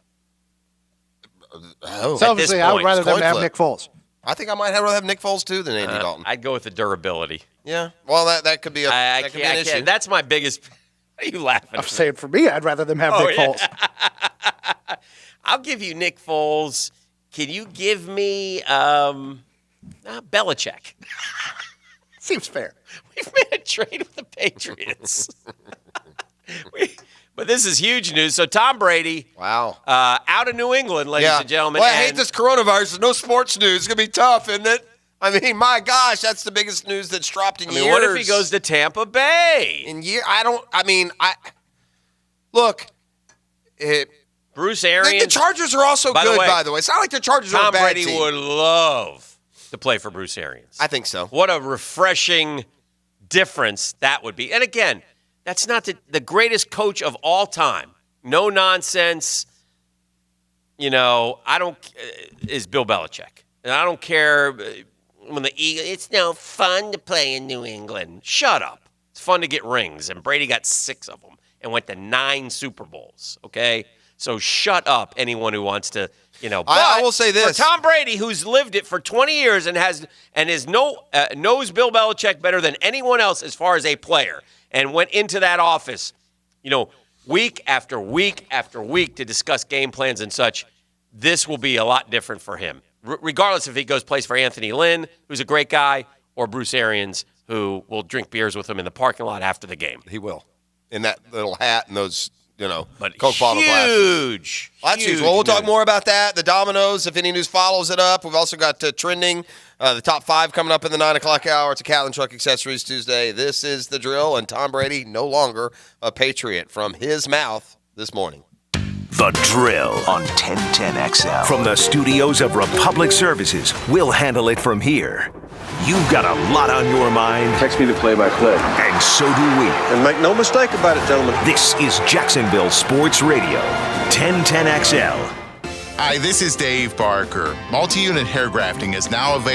Selfishly, I would rather them have Nick Foles. I think I might rather have Nick Foles too than Andy Dalton. I'd go with the durability. Yeah. Well, that could be an issue. That's my biggest. Are you laughing? I'm saying for me, I'd rather them have Nick Foles. I'll give you Nick Foles. Can you give me Belichick? Seems fair. We've made a trade with the Patriots. But this is huge news. So Tom Brady, wow, out of New England, ladies and gentlemen. Well, I hate this coronavirus. There's no sports news. It's gonna be tough, isn't it? My gosh, that's the biggest news that's dropped in years. What if he goes to Tampa Bay? Bruce Arians. The Chargers are also good, by the way. It's not like the Chargers are a bad team. Tom team. Brady would love to play for Bruce Arians. I think so. What a refreshing difference that would be. And again, that's not the greatest coach of all time. No nonsense. Is Bill Belichick. And I don't care when the Eagles, it's no fun to play in New England. Shut up. It's fun to get rings. And Brady got 6 of them and went to 9 Super Bowls. Okay? So shut up, anyone who wants to, I will say this. For Tom Brady, who's lived it for 20 years and knows Bill Belichick better than anyone else as far as a player, and went into that office, week after week after week to discuss game plans and such, this will be a lot different for him. Regardless if he plays for Anthony Lynn, who's a great guy, or Bruce Arians, who will drink beers with him in the parking lot after the game. He will. In that little hat and those, but Coke bottle glasses. Huge. Well, that's huge. Well, we'll talk more about that. The Dominoes, if any news follows it up. We've also got trending, the top 5 coming up in the 9 o'clock hour. It's a Cat and Truck Accessories Tuesday. This is The Drill, and Tom Brady no longer a Patriot from his mouth this morning. The Drill on 1010XL. From the studios of Republic Services, we'll handle it from here. You've got a lot on your mind. Text me the play-by-play. And so do we. And make no mistake about it, gentlemen. This is Jacksonville Sports Radio, 1010XL. Hi, this is Dave Barker. Multi-unit hair grafting is now available.